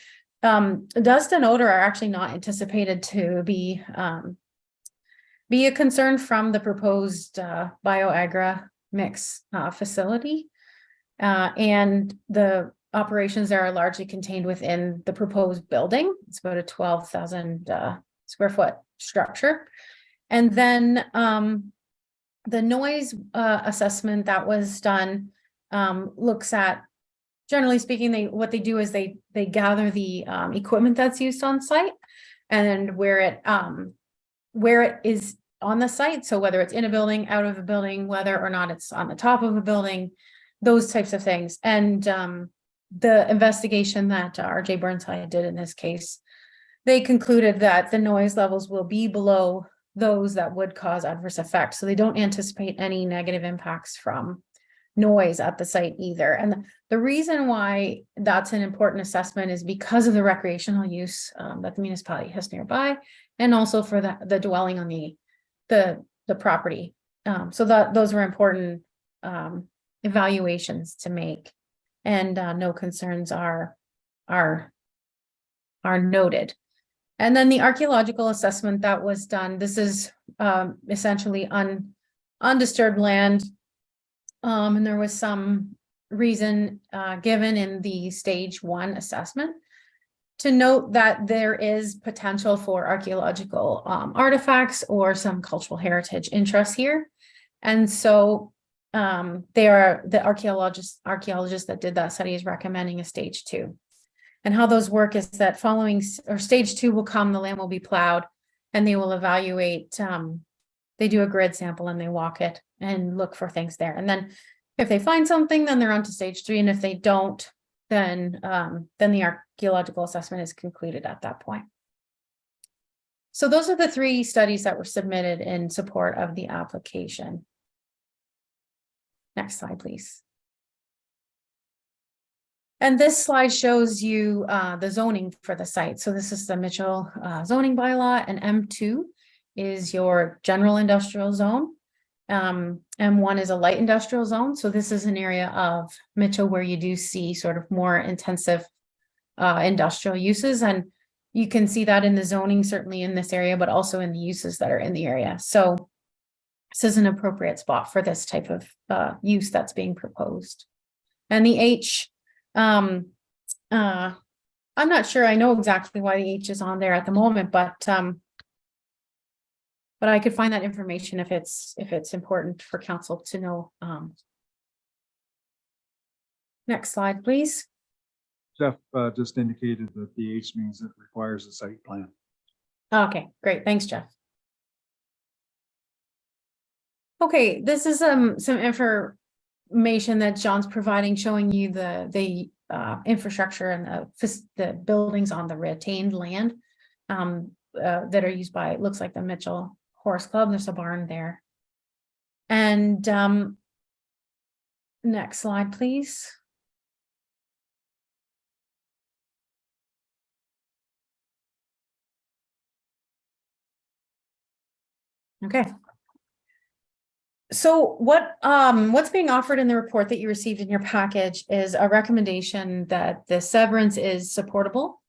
dust and odor are actually not anticipated to be a concern from the proposed Bioagrimix facility. And the operations there are largely contained within the proposed building. It's about a 12,000 square foot structure. And then the noise assessment that was done looks at, generally speaking, what they do is they gather the equipment that's used on site and where it is on the site. So whether it's in a building, out of a building, whether or not it's on the top of a building, those types of things. And the investigation that RJ Burnside did in this case, they concluded that the noise levels will be below those that would cause adverse effects. So they don't anticipate any negative impacts from noise at the site either. And the reason why that's an important assessment is because of the recreational use that the municipality has nearby, and also for the dwelling on the property. So those were important evaluations to make, and no concerns are noted. And then the archaeological assessment that was done, this is essentially undisturbed land. And there was some reason given in the stage 1 assessment to note that there is potential for archaeological artifacts or some cultural heritage interests here. And so they are the archaeologists that did that study is recommending a stage 2. And how those work is that following or stage 2 will come, the land will be plowed, and they will evaluate. They do a grid sample and they walk it and look for things there. And then if they find something, then they're on to stage 3. And if they don't, then the archaeological assessment is concluded at that point. So those are the 3 studies that were submitted in support of the application. Next slide, please. And this slide shows you the zoning for the site. So this is the Mitchell zoning bylaw, and M2 is your general industrial zone. M1 is a light industrial zone. So this is an area of Mitchell where you do see sort of more intensive industrial uses. And you can see that in the zoning, certainly in this area, but also in the uses that are in the area. So this is an appropriate spot for this type of use that's being proposed. And the H, I'm not sure I know exactly why the H is on there at the moment, but I could find that information if it's important for council to know. Next slide, please. Jeff just indicated that the H means it requires a site plan. Okay, great. Thanks, Jeff. Okay, this is some information that John's providing, showing you the infrastructure and the buildings on the retained land that are used by, it looks like the Mitchell Horse Club. There's a barn there. And next slide, please. Okay. So what's being offered in the report that you received in your package is a recommendation that the severance is supportable,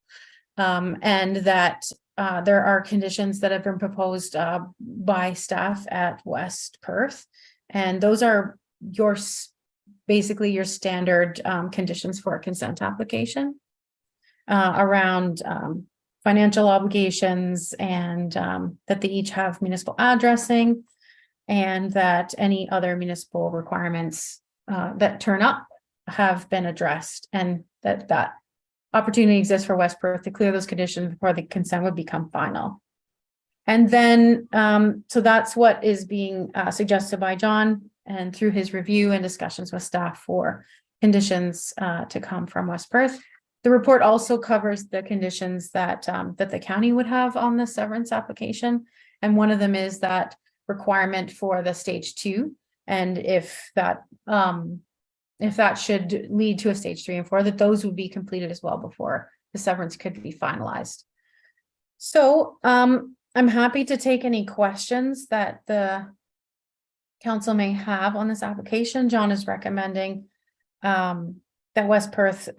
and that there are conditions that have been proposed by staff at West Perth, and those are basically your standard conditions for a consent application around financial obligations, and that they each have municipal addressing, and that any other municipal requirements that turn up have been addressed, and that opportunity exists for West Perth to clear those conditions before the consent would become final. And then, so that's what is being suggested by John, and through his review and discussions with staff for conditions to come from West Perth. The report also covers the conditions that the county would have on the severance application. And one of them is that requirement for the stage 2. And if that should lead to a stage 3 and 4, that those would be completed as well before the severance could be finalized. So I'm happy to take any questions that the council may have on this application. John is recommending that West Perth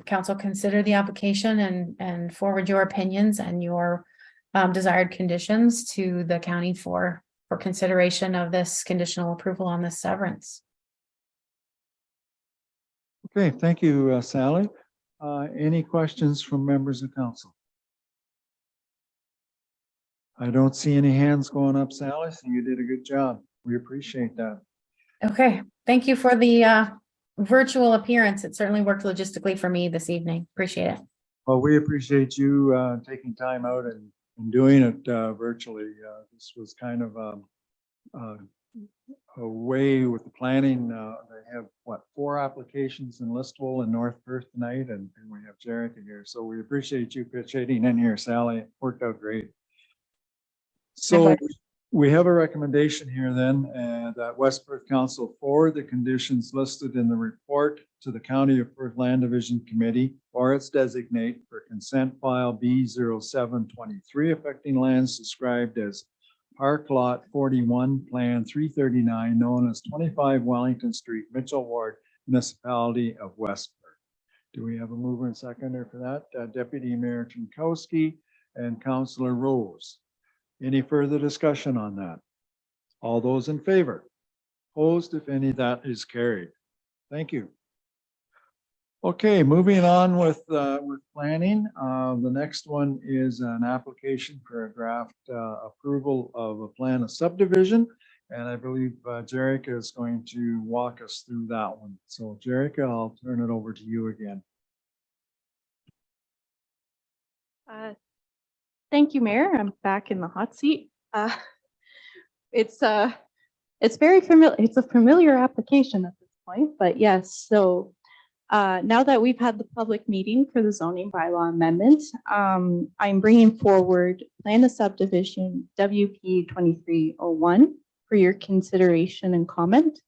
council consider the application and forward your opinions and your desired conditions to the county for consideration of this conditional approval on this severance. Okay, thank you, Sally. Any questions from members of council? I don't see any hands going up, Sally, so you did a good job. We appreciate that. Okay, thank you for the virtual appearance. It certainly worked logistically for me this evening. Appreciate it. Well, we appreciate you taking time out and doing it virtually. This was kind of a way with the planning. They have, what, 4 applications in Listowel and North Perth tonight, and we have Jerica here. So we appreciate you pitching in here, Sally. It worked out great. So we have a recommendation here then that West Perth Council forward the conditions listed in the report to the County of Perth Land Division Committee or its designate for consent file B0723 affecting lands described as Park Lot 41, Plan 339, known as 25 Wellington Street, Mitchell Ward, Municipality of West Perth. Do we have a mover and seconder for that? Deputy Mayor Jankowski and Counselor Rose. Any further discussion on that? All those in favor? Opposed, if any, that is carried. Thank you. Okay, moving on with planning. The next one is an application for a draft approval of a plan of subdivision. And I believe Jerica is going to walk us through that one. So Jerica, I'll turn it over to you again. Thank you, Mayor. I'm back in the hot seat. It's very familiar. It's a familiar application at this point, but yes. So now that we've had the public meeting for the zoning bylaw amendment, I'm bringing forward plan of subdivision WP 2301 for your consideration and comment,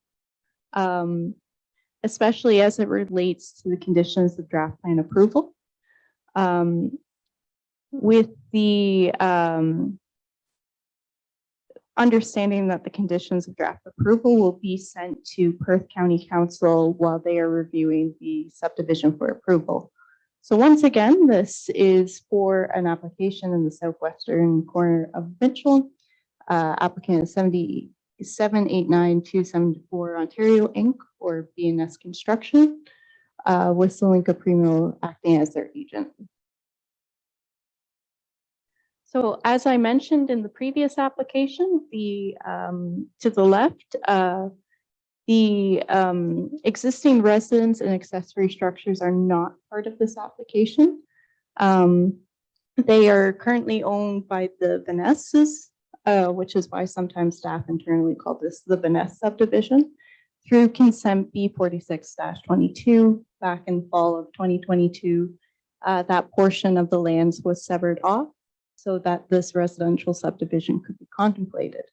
especially as it relates to the conditions of draft plan approval. With the understanding that the conditions of draft approval will be sent to Perth County Council while they are reviewing the subdivision for approval. So once again, this is for an application in the southwestern corner of Mitchell. Applicant is 789-274 Ontario Inc. or BNS Construction, with Solinka Primo acting as their agent. So as I mentioned in the previous application, the to the left, the existing residence and accessory structures are not part of this application. They are currently owned by the Vanesses, which is why sometimes staff internally call this the Vaness subdivision, through consent B46-22 back in fall of 2022. That portion of the lands was severed off so that this residential subdivision could be contemplated.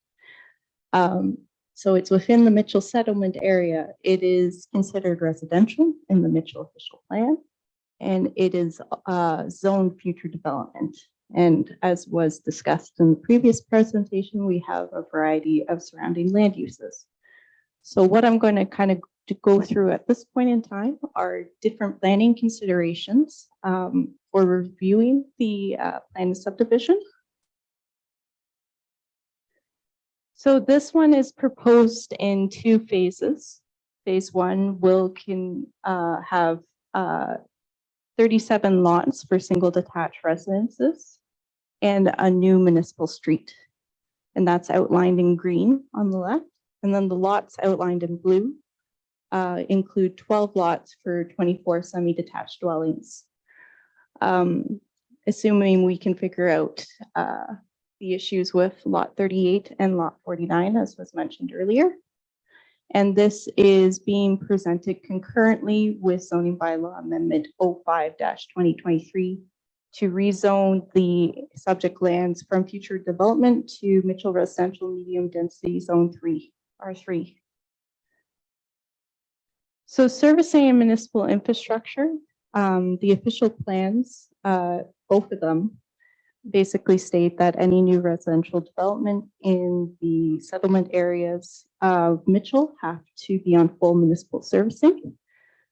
So it's within the Mitchell settlement area. It is considered residential in the Mitchell official plan, and it is zoned future development. And as was discussed in the previous presentation, we have a variety of surrounding land uses. So what I'm going to kind of go through at this point in time are different planning considerations for reviewing the plan of subdivision. So this one is proposed in two phases. Phase one can have 37 lots for single detached residences and a new municipal street. And that's outlined in green on the left. And then the lots outlined in blue include 12 lots for 24 semi-detached dwellings. Assuming we can figure out the issues with lot 38 and lot 49, as was mentioned earlier. And this is being presented concurrently with zoning bylaw amendment 05-2023 to rezone the subject lands from future development to Mitchell Residential Medium Density Zone 3, R3. So servicing and municipal infrastructure, the official plans, both of them, basically state that any new residential development in the settlement areas of Mitchell have to be on full municipal servicing.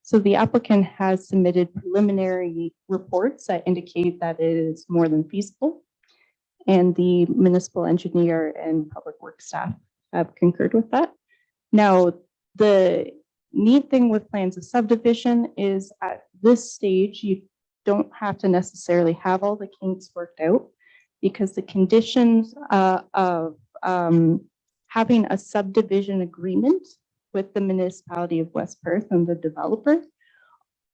So the applicant has submitted preliminary reports that indicate that it is more than feasible. And the municipal engineer and public works staff have concurred with that. Now, the neat thing with plans of subdivision is at this stage, you don't have to necessarily have all the kinks worked out, because the conditions of having a subdivision agreement with the municipality of West Perth and the developer,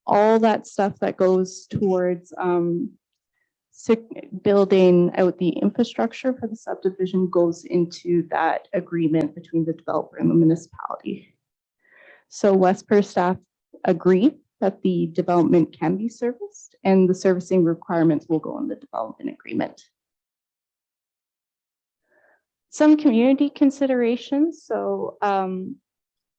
all that stuff that goes towards building out the infrastructure for the subdivision goes into that agreement between the developer and the municipality. So West Perth staff agree that the development can be serviced, and the servicing requirements will go in the development agreement. Some community considerations. So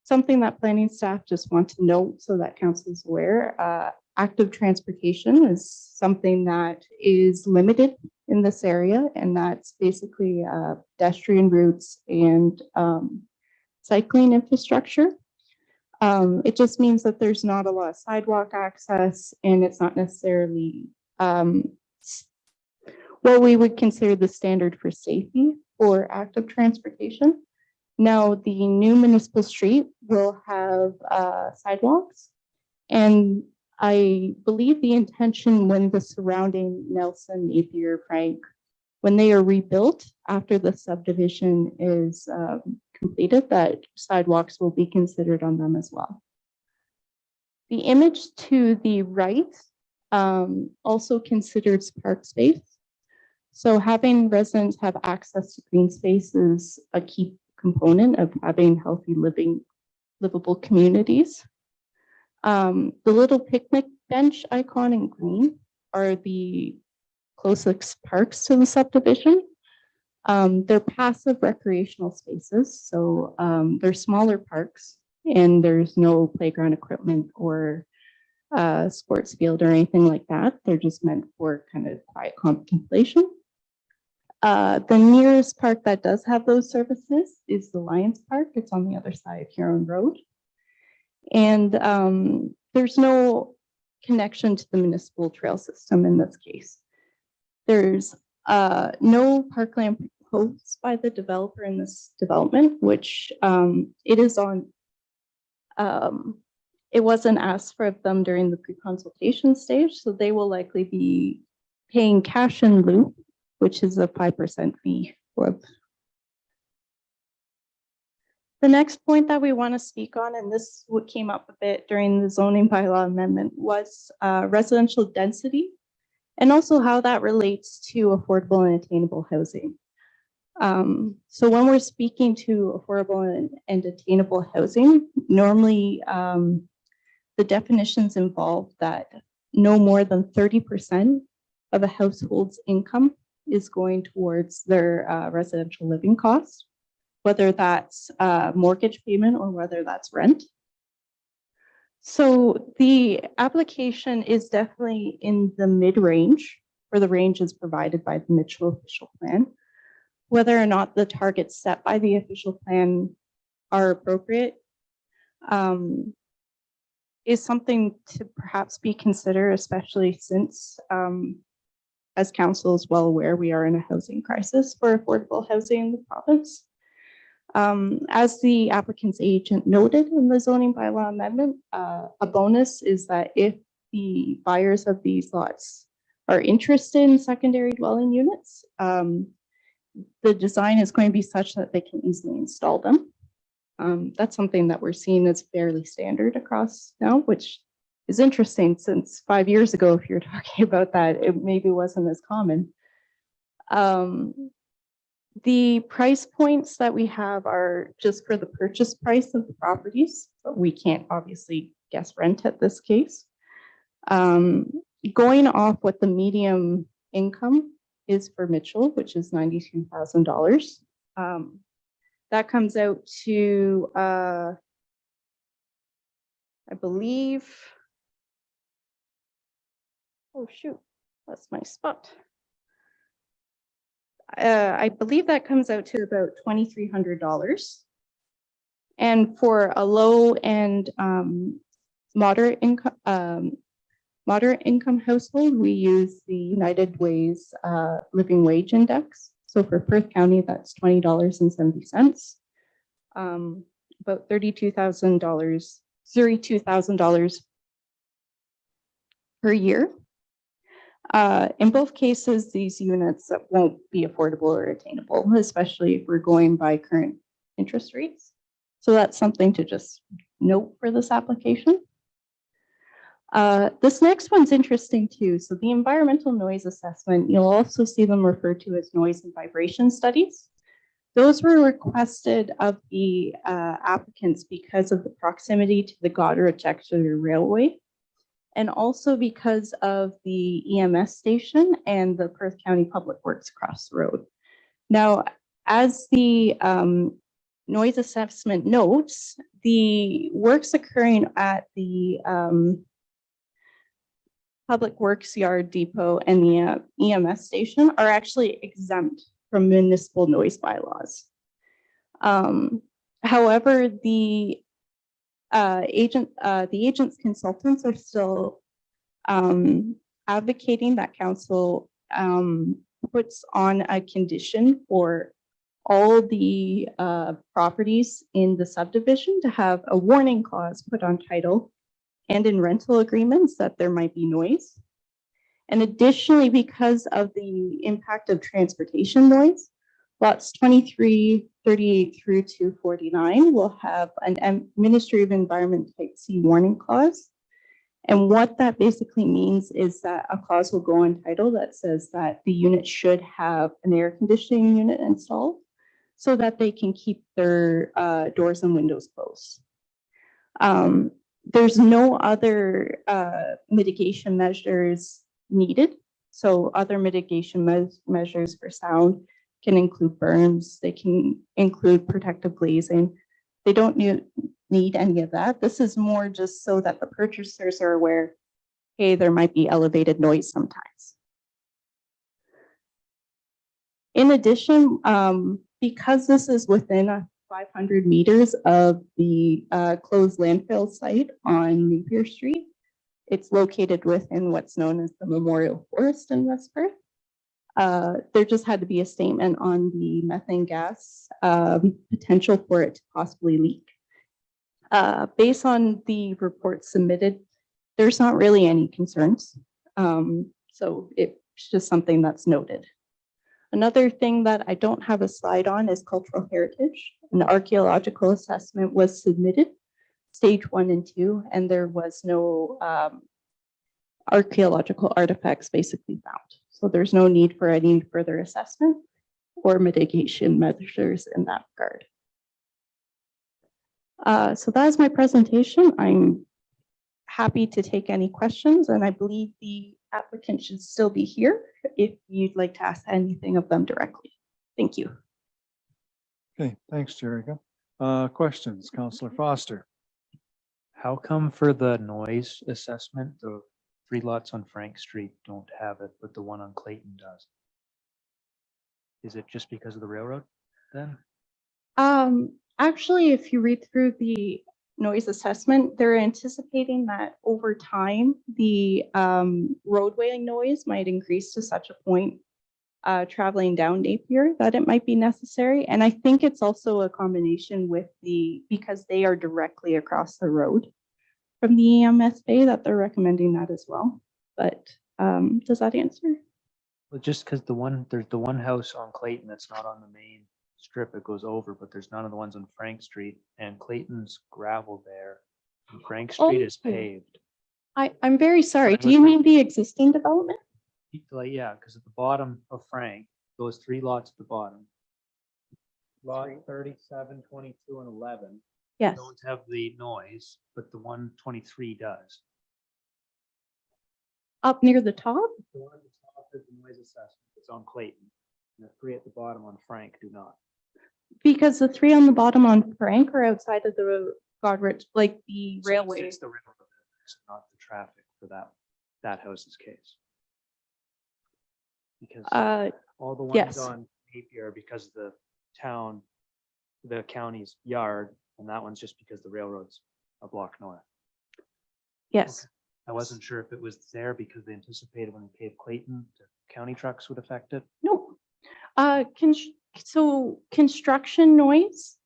something that planning staff just want to note so that council is aware, active transportation is something that is limited in this area, and that's basically pedestrian routes and cycling infrastructure. It just means that there's not a lot of sidewalk access, and it's not necessarily what we would consider the standard for safety for active transportation. Now, the new municipal street will have sidewalks, and I believe the intention when the surrounding Nelson, Napier, Frank, when they are rebuilt after the subdivision is completed, that sidewalks will be considered on them as well. The image to the right also considers park space. So having residents have access to green space is a key component of having healthy livable communities. The little picnic bench icon in green are the closest parks to the subdivision. They're passive recreational spaces, so they're smaller parks and there's no playground equipment or sports field or anything like that. They're just meant for kind of quiet contemplation. The nearest park that does have those services is the Lions Park. It's on the other side of Huron Road. And there's no connection to the municipal trail system in this case. There's no parkland proposed by the developer in this development, which it is on, it wasn't asked for of them during the pre-consultation stage, so they will likely be paying cash in lieu, which is a 5% fee. The next point that we want to speak on, and this what came up a bit during the zoning bylaw amendment, was residential density, and also how that relates to affordable and attainable housing. So when we're speaking to affordable and attainable housing, normally the definitions involve that no more than 30% of a household's income is going towards their residential living costs, whether that's mortgage payment or whether that's rent. So the application is definitely in the mid-range, or the range is provided by the Mitchell official plan. Whether or not the targets set by the official plan are appropriate is something to perhaps be considered, especially since, as council is well aware, we are in a housing crisis for affordable housing in the province. As the applicant's agent noted in the zoning bylaw amendment, a bonus is that if the buyers of these lots are interested in secondary dwelling units, the design is going to be such that they can easily install them. That's something that we're seeing as fairly standard across now, which is interesting since 5 years ago, if you're talking about that, it maybe wasn't as common. The price points that we have are just for the purchase price of the properties, but we can't obviously guess rent at this case. Going off what the medium income is for Mitchell, which is $92,000. That comes out to, I believe, oh shoot, that's my spot. I believe that comes out to about $2,300. And for a low and moderate income household, we use the United Way's Living Wage Index. So for Perth County, that's $20.70, about $32,000 per year. In both cases, these units won't be affordable or attainable, especially if we're going by current interest rates. So that's something to just note for this application. This next one's interesting too. So the environmental noise assessment, you'll also see them referred to as noise and vibration studies. Those were requested of the applicants because of the proximity to the Goderich-Exeter Railway, and also because of the EMS station and the Perth County Public Works across the road. Now, as the noise assessment notes, the works occurring at the Public Works Yard Depot and the EMS station are actually exempt from municipal noise bylaws. However, the agent's consultants are still advocating that council puts on a condition for all the properties in the subdivision to have a warning clause put on title and in rental agreements that there might be noise. And additionally, because of the impact of transportation noise, lots 23, 38 through to 49 will have an Ministry of Environment type C warning clause. And what that basically means is that a clause will go on title that says that the unit should have an air conditioning unit installed so that they can keep their doors and windows closed. There's no other mitigation measures needed. So other mitigation measures for sound can include berms, they can include protective glazing. They don't need any of that. This is more just so that the purchasers are aware, hey, there might be elevated noise sometimes. In addition, because this is within 500 meters of the closed landfill site on Napier Street, it's located within what's known as the Memorial Forest in West Perth. There just had to be a statement on the methane gas potential for it to possibly leak. Based on the report submitted, there's not really any concerns. So it's just something that's noted. Another thing that I don't have a slide on is cultural heritage. An archaeological assessment was submitted, stage 1 and 2, and there was no archaeological artifacts basically found. So there's no need for any further assessment or mitigation measures in that regard. So that is my presentation. I'm happy to take any questions, and I believe the applicant should still be here if you'd like to ask anything of them directly. Thank you. Okay, thanks, Jerica. Questions, Councillor Foster? How come for the noise assessment, the 3 lots on Frank Street don't have it, but the one on Clayton does? Is it just because of the railroad then? Actually, if you read through the noise assessment, they're anticipating that over time, the roadway noise might increase to such a point traveling down Napier that it might be necessary. And I think it's also a combination with because they are directly across the road from the EMS bay that they're recommending that as well. But does that answer? Well, just because there's the one house on Clayton that's not on the main strip, it goes over, but there's none of the ones on Frank Street, and Clayton's gravel there. And Frank Street is paved. I'm very sorry. I Do you was- mean the existing development? Like, yeah, because at the bottom of Frank, those 3 lots at the bottom. Lot 37, 22, and 11. Yes. Don't have the noise, but the 123 does. Up near the top? The one at the top is the noise assessment. It's on Clayton. And the 3 at the bottom on Frank do not. Because the 3 on the bottom on Frank are outside of the Godrich, like the So railway. It's the railroad, it's not the traffic for that house's case. Because all the ones yes. on Napier are because of the county's yard, and that one's just because the railroad's a block north. Yes. I wasn't sure if it was there because they anticipated when they paved Clayton, the county trucks would affect it. No. So construction noise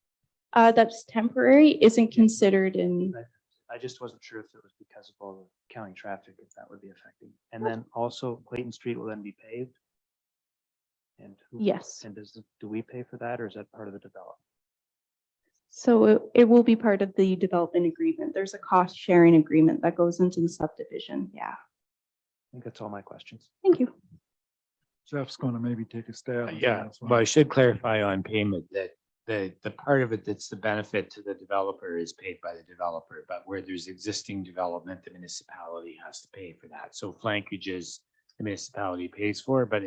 that's temporary isn't considered in. I just wasn't sure if it was because of all the county traffic, if that would be affecting. And then also Clayton Street will then be paved. And Yes. And do we pay for that, or is that part of the development? So it will be part of the development agreement. There's a cost sharing agreement that goes into the subdivision. Yeah. I think that's all my questions. Thank you. Jeff's going to maybe take a stab. at that Yeah, as well. but I should clarify on payment that the part of it that's the benefit to the developer is paid by the developer, but where there's existing development, the municipality has to pay for that. So flankages, the municipality pays for, but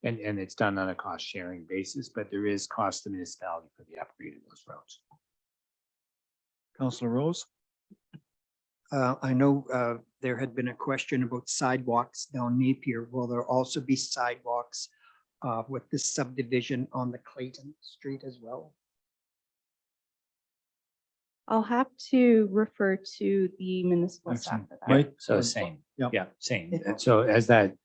and it's done on a cost sharing basis, but there is cost to the municipality for the upgrade of those roads. Councillor Rose? I know there had been a question about sidewalks down Napier. Will there also be sidewalks with this subdivision on the Clayton Street as well? I'll have to refer to the municipal staff Excellent. for that. Mike? So same, Yep. yeah, same. Yeah. And so as that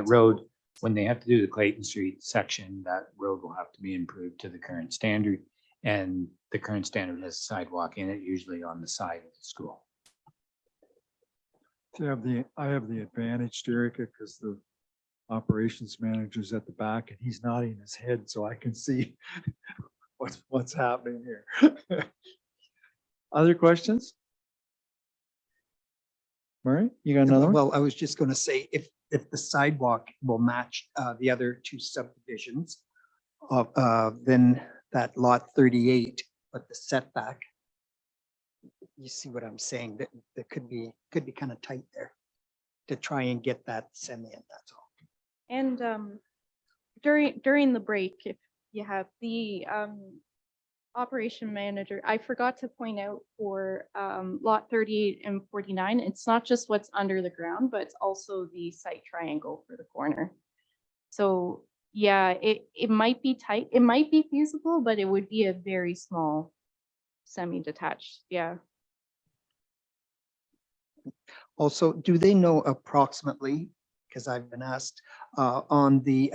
road when they have to do the Clayton Street section, that road will have to be improved to the current standard. And the current standard has a sidewalk in it, usually on the side of the school. I have the advantage, Erica, because the operations manager's at the back and he's nodding his head so I can see what's happening here. Other questions? Murray, you got another one? Well, I was just going to say, if the sidewalk will match the other two subdivisions of, then that lot 38, but the setback, you see what I'm saying, that could be kind of tight there to try and get that semi in, that's all. And during the break, if you have the operation manager, I forgot to point out for lot 38 and 49, it's not just what's under the ground, but it's also the site triangle for the corner. So yeah, it might be tight, it might be feasible, but it would be a very small semi-detached, yeah. Also, do they know approximately, because I've been asked, on the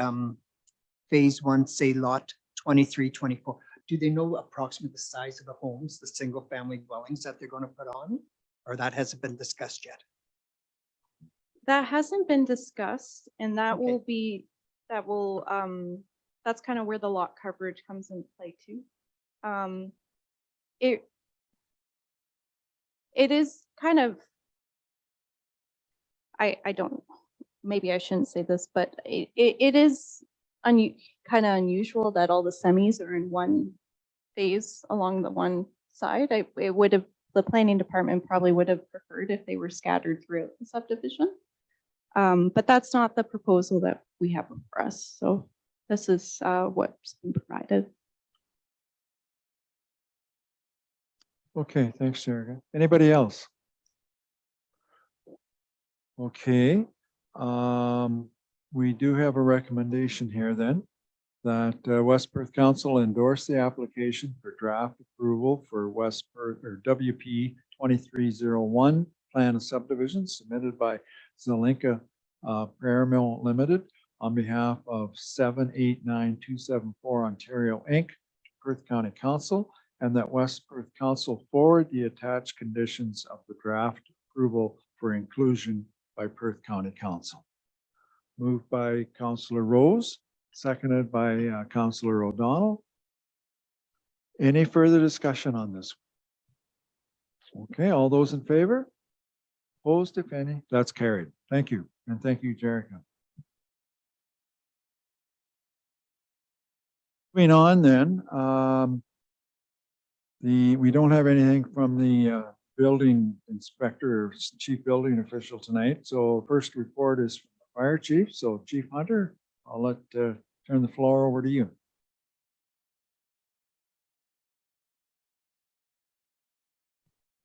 phase one, say lot 23, 24, do they know approximately the size of the homes, the single family dwellings that they're going to put on? Or that hasn't been discussed yet? That hasn't been discussed, and that Okay. will be, that's kind of where the lot coverage comes into play too. It is kind of, I don't, maybe I shouldn't say this, but it is kind of unusual that all the semis are in one phase along the one side. It would have, the planning department probably would have preferred if they were scattered throughout the subdivision. But that's not the proposal that we have for us. So this is what's been provided. Okay, thanks, Erica. Anybody else? Okay, we do have a recommendation here then that West Perth Council endorse the application for draft approval for West Perth or WP 2301 plan of subdivision submitted by Zelenka Prayer Mill Limited on behalf of 789274 Ontario Inc. to Perth County Council, and that West Perth Council forward the attached conditions of the draft approval for inclusion by Perth County Council. Moved by Councillor Rose, seconded by Councillor O'Donnell. Any further discussion on this? Okay, all those in favor? Opposed, if any? That's carried. Thank you. And thank you, Jerica. Moving on then, we don't have anything from the building inspector, or chief building official tonight. So first report is from the fire chief. So Chief Hunter, I'll let turn the floor over to you.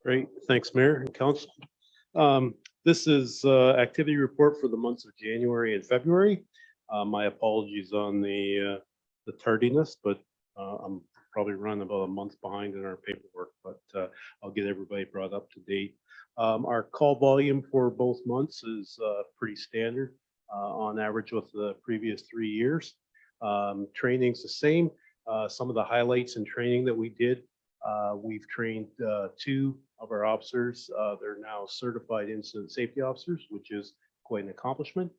Great, thanks, Mayor and Council. This is activity report for the months of January and February. My apologies on the tardiness, but I'm probably running about a month behind in our paperwork, but I'll get everybody brought up to date. Our call volume for both months is pretty standard on average with the previous 3 years. Training's the same. Some of the highlights in training that we did, we've trained 2 of our officers. They're now certified incident safety officers, which is quite an accomplishment.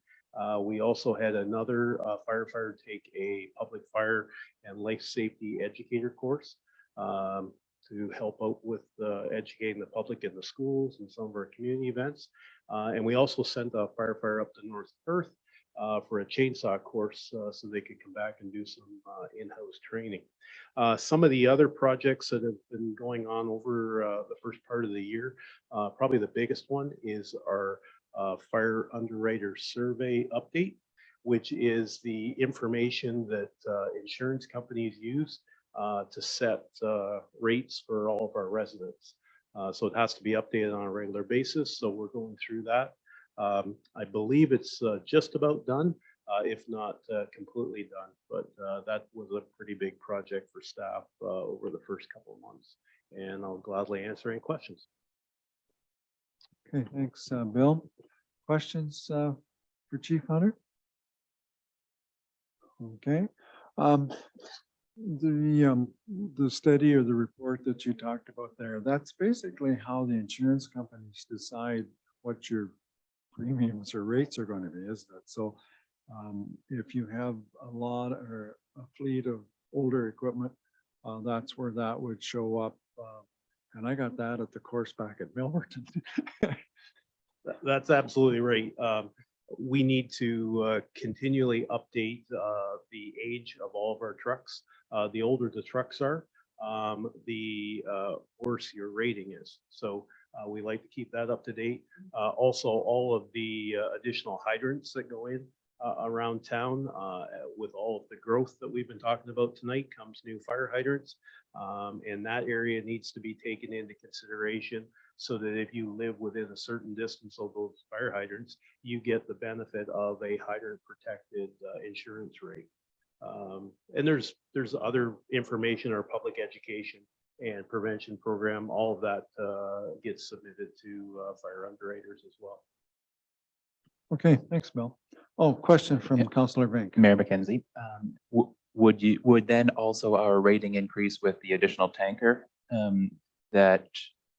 We also had another firefighter take a public fire and life safety educator course to help out with educating the public in the schools and some of our community events. And we also sent a firefighter up to North Perth for a chainsaw course so they could come back and do some in-house training. Some of the other projects that have been going on over the first part of the year, probably the biggest one is our fire underwriter survey update, which is the information that insurance companies use to set rates for all of our residents. So it has to be updated on a regular basis. So we're going through that. I believe it's just about done, if not completely done, but that was a pretty big project for staff over the first couple of months. And I'll gladly answer any questions. Okay, thanks, Bill. Questions for Chief Hunter? Okay. Um, the study or the report that you talked about there, that's basically how the insurance companies decide what your premiums or rates are going to be, isn't it? So if you have a lot or a fleet of older equipment, that's where that would show up. And I got that at the course back at Milverton. That's absolutely right. We need to continually update the age of all of our trucks. The older the trucks are, the worse your rating is. So we like to keep that up to date. Also, all of the additional hydrants that go in around town, with all of the growth that we've been talking about tonight, comes new fire hydrants. And that area needs to be taken into consideration so that if you live within a certain distance of those fire hydrants, you get the benefit of a hydrant protected insurance rate. And there's other information, our public education and prevention program, all of that gets submitted to fire underwriters as well. Okay, thanks, Bill. Oh, question from Councillor Vink. Mayor McKenzie, would then also our rating increase with the additional tanker that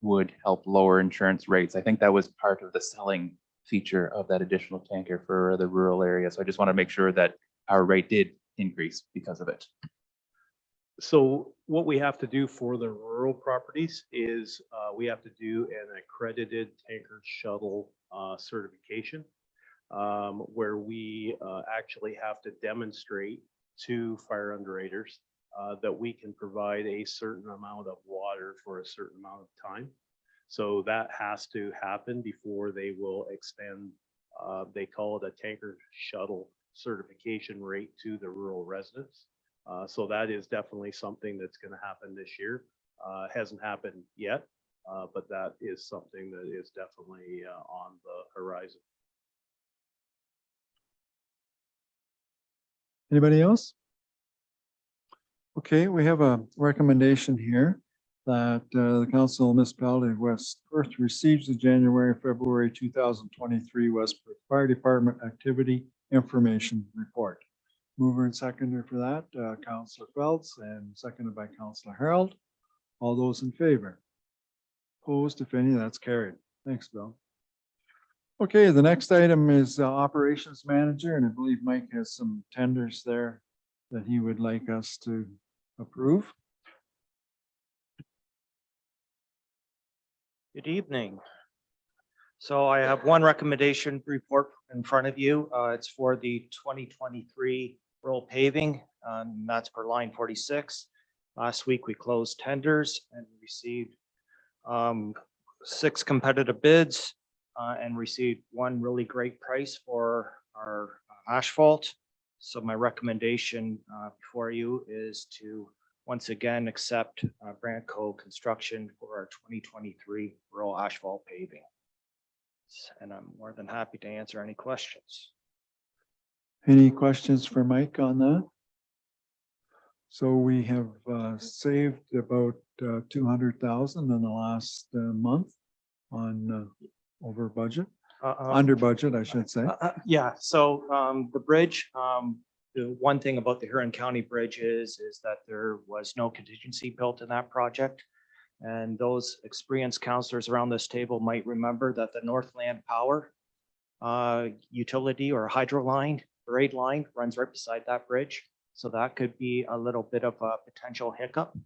would help lower insurance rates? I think that was part of the selling feature of that additional tanker for the rural area. So I just want to make sure that our rate did increase because of it. So what we have to do for the rural properties is we have to do an accredited tanker shuttle certification, where we actually have to demonstrate to fire underwriters that we can provide a certain amount of water for a certain amount of time. So that has to happen before they will expand, they call it a tanker shuttle certification rate to the rural residents. So that is definitely something that's going to happen this year. Hasn't happened yet, but that is something that is definitely on the horizon. Anybody else? Okay, we have a recommendation here that the Council of Municipality of West Perth receives the January, February 2023 West Perth Fire Department Activity Information Report. Mover and seconder for that, Councillor Phelps, and seconded by Councillor Harold. All those in favor? Opposed, if any, that's carried. Thanks, Bill. Okay, the next item is Operations Manager, and I believe Mike has some tenders there that he would like us to approve. Good evening. So I have one recommendation report in front of you. It's for the 2023 rural paving. That's for line 46. Last week we closed tenders and received 6 competitive bids and received one really great price for our asphalt. So my recommendation before you is to once again accept Brandco Construction for our 2023 rural asphalt paving. And I'm more than happy to answer any questions. Any questions for Mike on that? So we have saved about 200,000 in the last month on over budget, under budget, I should say. Yeah, so the bridge, the one thing about the Huron County Bridge is that there was no contingency built in that project. And those experienced counselors around this table might remember that the Northland Power utility or hydro line, grade line runs right beside that bridge. So that could be a little bit of a potential hiccup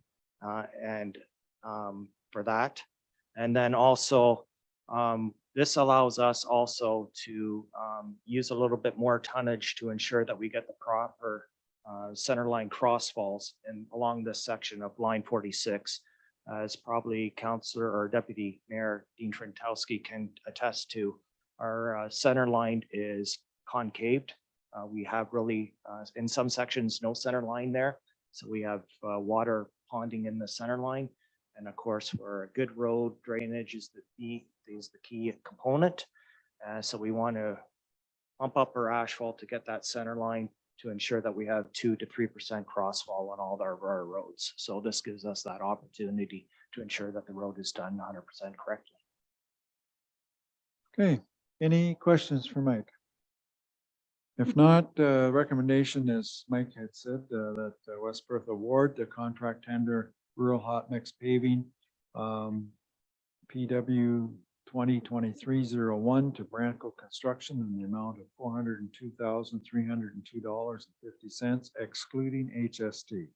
and for that. And then also, this allows us also to use a little bit more tonnage to ensure that we get the proper center line crossfalls and along this section of line 46. As probably Councillor or Deputy Mayor Dean Trentowski can attest to, our center line is concaved. We have really, in some sections, no center line there. So we have water ponding in the center line. And of course, for a good road, drainage is the key component. So we want to pump up our asphalt to get that center line to ensure that we have 2 to 3% crossfall on all of our roads. So this gives us that opportunity to ensure that the road is done 100% correctly. Okay, any questions for Mike? If not, recommendation, as Mike had said, that West Perth award the contract tender rural hot mix paving, PW 2023-01 to Branco Construction in the amount of $402,302.50, excluding HST.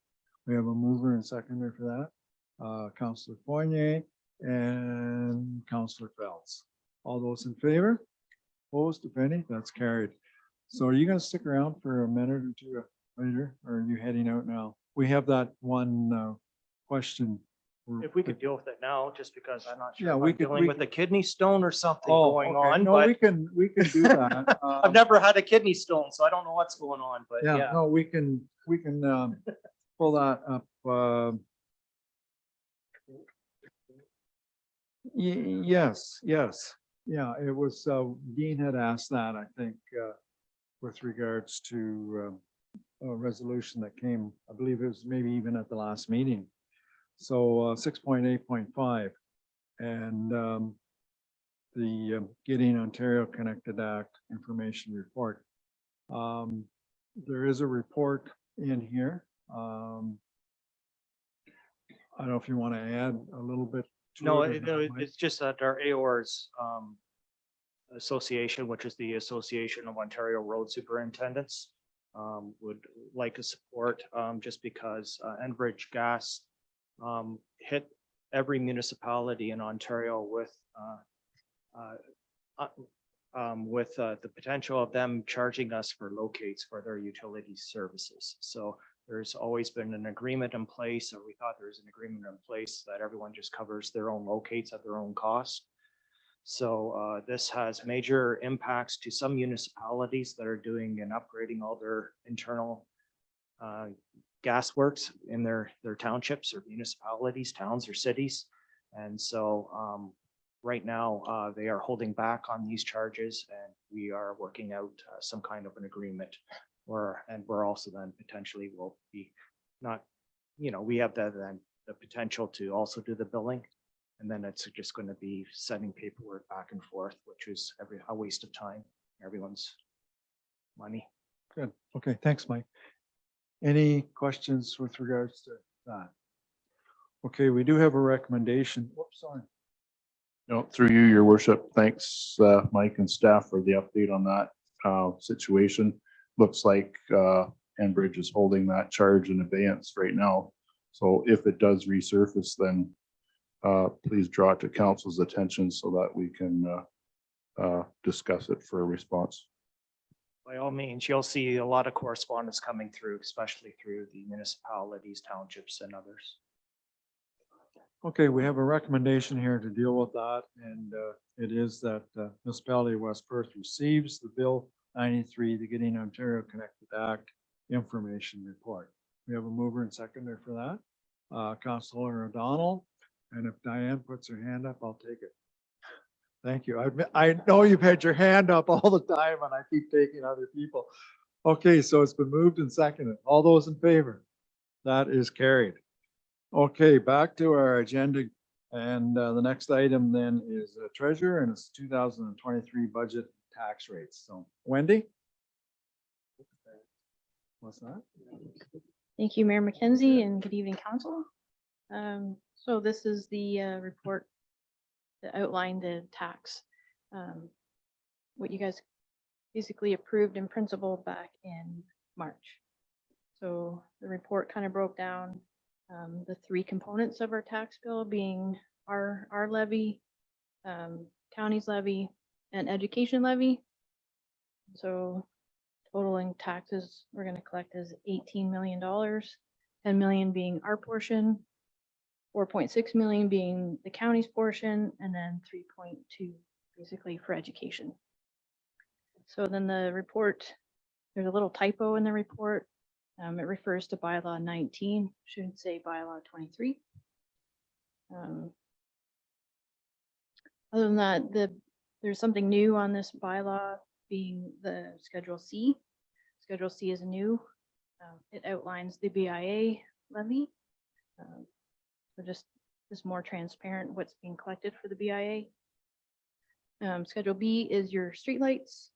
We have a mover and seconder for that. Councillor Fournier and Councillor Phelps. All those in favor? Opposed, if any? That's carried. So are you gonna stick around for a minute or two later, or are you heading out now? We have that one question. If we could deal with it now, just because I'm not Yeah, sure if we I'm could- dealing we with could- a kidney stone or something Oh, going okay. on, No, but we can do that. I've never had a kidney stone, so I don't know what's going on, but Yeah, yeah. no, we can pull that up. Yes, yes. Yeah, it was, Dean had asked that, I think, with regards to a resolution that came, I believe it was maybe even at the last meeting. So 6.8.5 and the Getting Ontario Connected Act information report. There is a report in here. I don't know if you want to add a little bit. to No, it or not, Mike? it's just that our AOR's association, which is the Association of Ontario Road Superintendents, would like to support, just because Enbridge Gas hit every municipality in Ontario with the potential of them charging us for locates for their utility services. So there's always been an agreement in place, or we thought there was an agreement in place that everyone just covers their own locates at their own cost. So this has major impacts to some municipalities that are doing and upgrading all their internal gas works in their townships or municipalities, towns or cities. And so right now they are holding back on these charges, and we are working out some kind of an agreement and we're also then potentially will be not, we have the potential to also do the billing. And then it's just going to be sending paperwork back and forth, which is a waste of time, everyone's money. Good. Okay, thanks, Mike. Any questions with regards to that? Okay, we do have a recommendation. Whoops, sorry. No, through you, your worship. Thanks, Mike and staff for the update on that situation. Looks like Enbridge is holding that charge in abeyance right now. So if it does resurface, then please draw it to council's attention so that we can discuss it for a response. By all means, you'll see a lot of correspondence coming through, especially through the municipalities, townships and others. Okay, we have a recommendation here to deal with that, and it is that municipality of West Perth receives the Bill 93, the Getting Ontario Connected Act information report. We have a mover and seconder for that. Councillor O'Donnell, and if Diane puts her hand up, I'll take it. Thank you. I know you've had your hand up all the time, and I keep taking other people. Okay, so it's been moved and seconded. All those in favor? That is carried. Okay, back to our agenda. And the next item then is treasurer, and it's 2023 budget tax rates. So Wendy? What's that? Thank you, Mayor McKenzie, and good evening, council. So this is the report that outlined the tax, what you guys basically approved in principle back in March. So the report kind of broke down the three components of our tax bill, being our levy, county's levy, and education levy. So totaling taxes we're going to collect is $18 million, 10 million being our portion, 4.6 million being the county's portion, and then 3.2 basically for education. So then the report, there's a little typo in the report. It refers to bylaw 19, should say bylaw 23. Other than that, there's something new on this bylaw, being the Schedule C. Schedule C is new. It outlines the BIA levy. So just more transparent what's being collected for the BIA. Schedule B is your streetlights.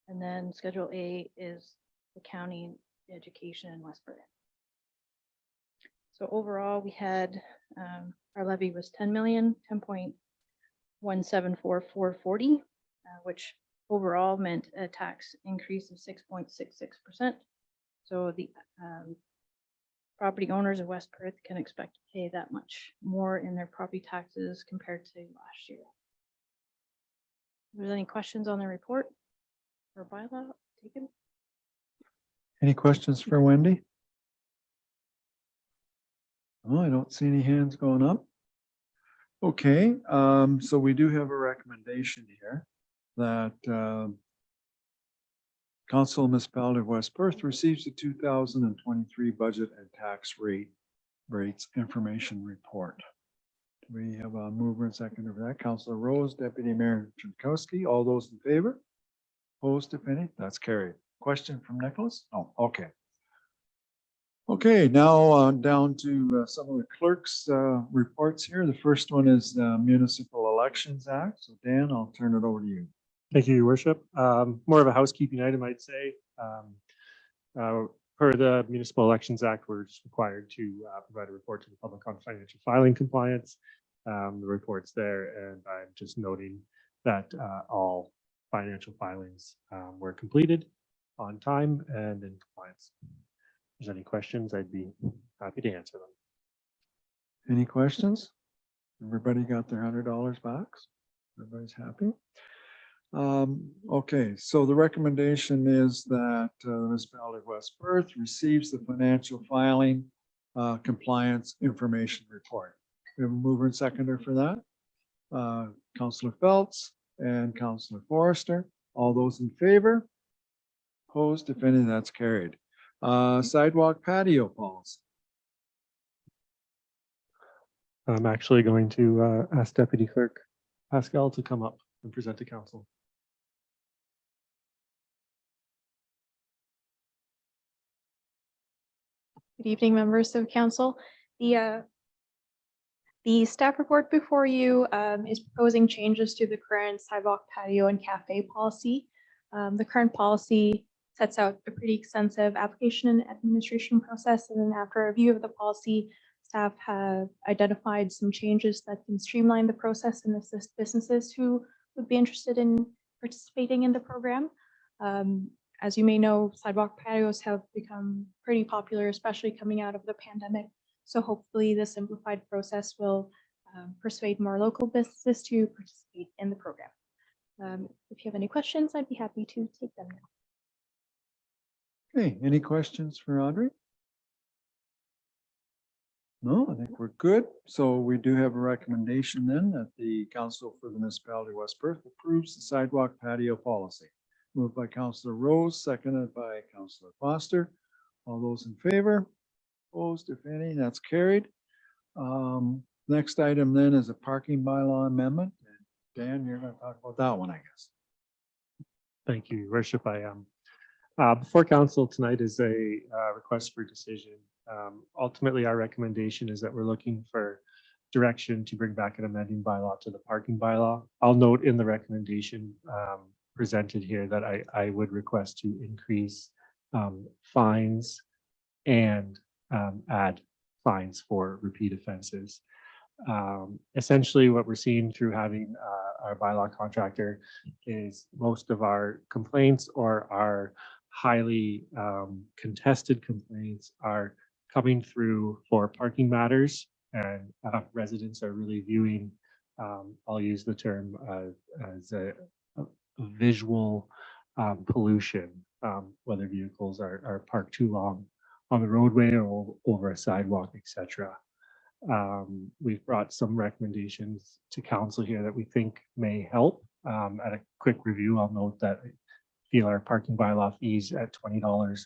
And then Schedule A is the county education in West Perth. So overall, we had, our levy was 10,010,174,440, which overall meant a tax increase of 6.66%. So the property owners of West Perth can expect to pay that much more in their property taxes compared to last year. If there's any questions on the report or bylaw taken? Any questions for Wendy? Oh, I don't see any hands going up. Okay, so we do have a recommendation here that Council of Municipality of West Perth receives the 2023 budget and tax rates information report. We have a mover and seconder for that. Councilor Rose, Deputy Mayor Jankowski. All those in favor? Opposed, if any? That's carried. Question from Nicholas? Oh, okay. Okay, now down to some of the clerk's reports here. The first one is the Municipal Elections Act. So Dan, I'll turn it over to you. Thank you, Your Worship. More of a housekeeping item, I'd say. Per the Municipal Elections Act, we're just required to provide a report to the public on financial filing compliance. The report's there, and I'm just noting that all financial filings were completed on time and in compliance. If there's any questions, I'd be happy to answer them. Any questions? Everybody got their $100 back? Everybody's happy? Okay, so the recommendation is that the Municipality of West Perth receives the financial filing compliance information report. We have a mover and seconder for that. Councillor Phelps and Councillor Forrester. All those in favor? Opposed, if any, that's carried. Sidewalk patio policy. I'm actually going to ask Deputy Clerk Pascal to come up and present to council. Good evening, members of council. The staff report before you is proposing changes to the current sidewalk patio and cafe policy. The current policy sets out a pretty extensive application and administration process, and then after a review of the policy, staff have identified some changes that can streamline the process and assist businesses who would be interested in participating in the program. As you may know, sidewalk patios have become pretty popular, especially coming out of the pandemic. So hopefully the simplified process will persuade more local businesses to participate in the program. If you have any questions, I'd be happy to take them now. Okay, any questions for Audrey? No, I think we're good. So we do have a recommendation then that the Council for the Municipality of West Perth approves the sidewalk patio policy. Moved by Councillor Rose, seconded by Councillor Foster. All those in favor? Opposed, if any, that's carried. Next item then is a parking bylaw amendment. Dan, you're going to talk about that one, I guess. Thank you, Your Worship. I am. Before council tonight is a request for decision. Ultimately, our recommendation is that we're looking for direction to bring back an amending bylaw to the parking bylaw. I'll note in the recommendation presented here that I would request to increase fines and add fines for repeat offenses. Essentially, what we're seeing through having our bylaw contractor is most of our complaints or our highly contested complaints are coming through for parking matters, and residents are really viewing, I'll use the term as a visual pollution, whether vehicles are parked too long on the roadway or over a sidewalk, etc. We've brought some recommendations to council here that we think may help. At a quick review, I'll note that I feel our parking bylaw fees at $20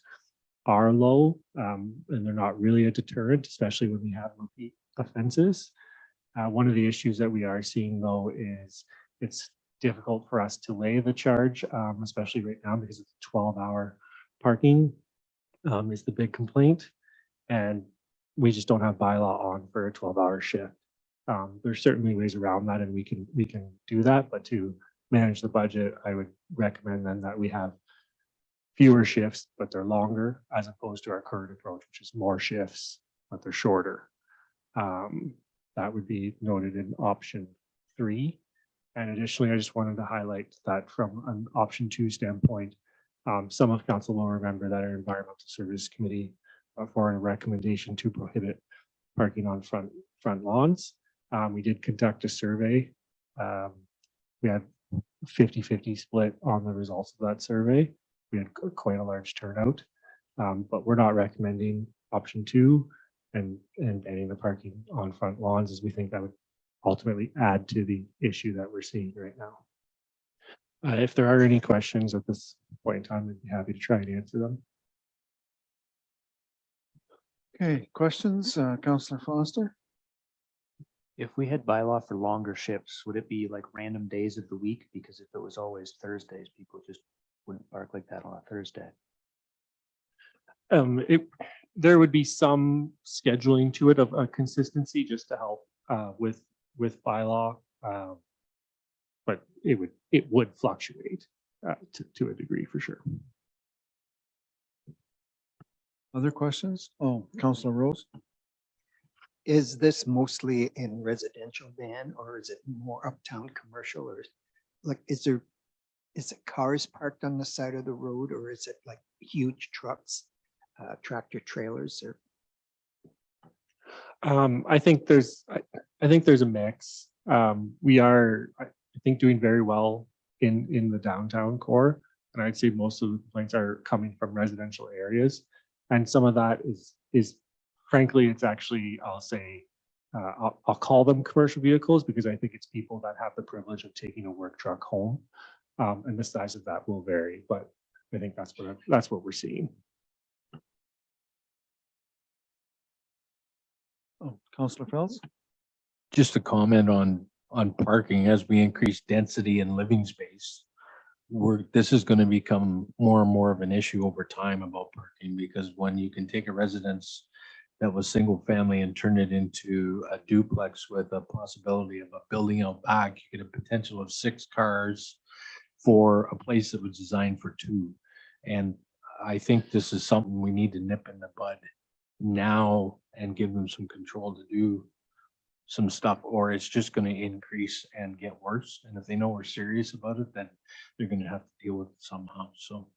are low, and they're not really a deterrent, especially when we have repeat offenses. One of the issues that we are seeing though is it's difficult for us to lay the charge, especially right now because it's 12-hour parking is the big complaint, and we just don't have bylaw on for a 12-hour shift. There's certainly ways around that, and we can do that, but to manage the budget, I would recommend then that we have fewer shifts, but they're longer, as opposed to our current approach, which is more shifts, but they're shorter. That would be noted in option 3. And additionally, I just wanted to highlight that from an option 2 standpoint, some of council will remember that our environmental service committee for a recommendation to prohibit parking on front lawns. We did conduct a survey. We had 50-50 split on the results of that survey. We had quite a large turnout, but we're not recommending option 2 and banning the parking on front lawns, as we think that would ultimately add to the issue that we're seeing right now. If there are any questions at this point in time, I'd be happy to try and answer them. Okay, questions, Councillor Foster? If we had bylaw for longer shifts, would it be like random days of the week? Because if it was always Thursdays, people just wouldn't park like that on a Thursday. There would be some scheduling to it of a consistency just to help with bylaw, but it would fluctuate to a degree for sure. Other questions? Oh, Councillor Rose? Is this mostly in residential then, or is it more uptown commercial, or like, is it cars parked on the side of the road, or is it like huge trucks, tractor trailers, or? I think there's a mix. We are, I think, doing very well in the downtown core, and I'd say most of the complaints are coming from residential areas, and some of that is frankly, it's actually, I'll say, I'll call them commercial vehicles because I think it's people that have the privilege of taking a work truck home, and the size of that will vary, but I think that's what we're seeing. Oh, Councillor Phelps? Just a comment on parking. As we increase density and living space, this is going to become more and more of an issue over time about parking, because when you can take a residence that was single family and turn it into a duplex with a possibility of a building out back, you get a potential of 6 cars for a place that was designed for 2. And I think this is something we need to nip in the bud now and give them some control to do some stuff, or it's just going to increase and get worse. And if they know we're serious about it, then they're going to have to deal with it somehow. So.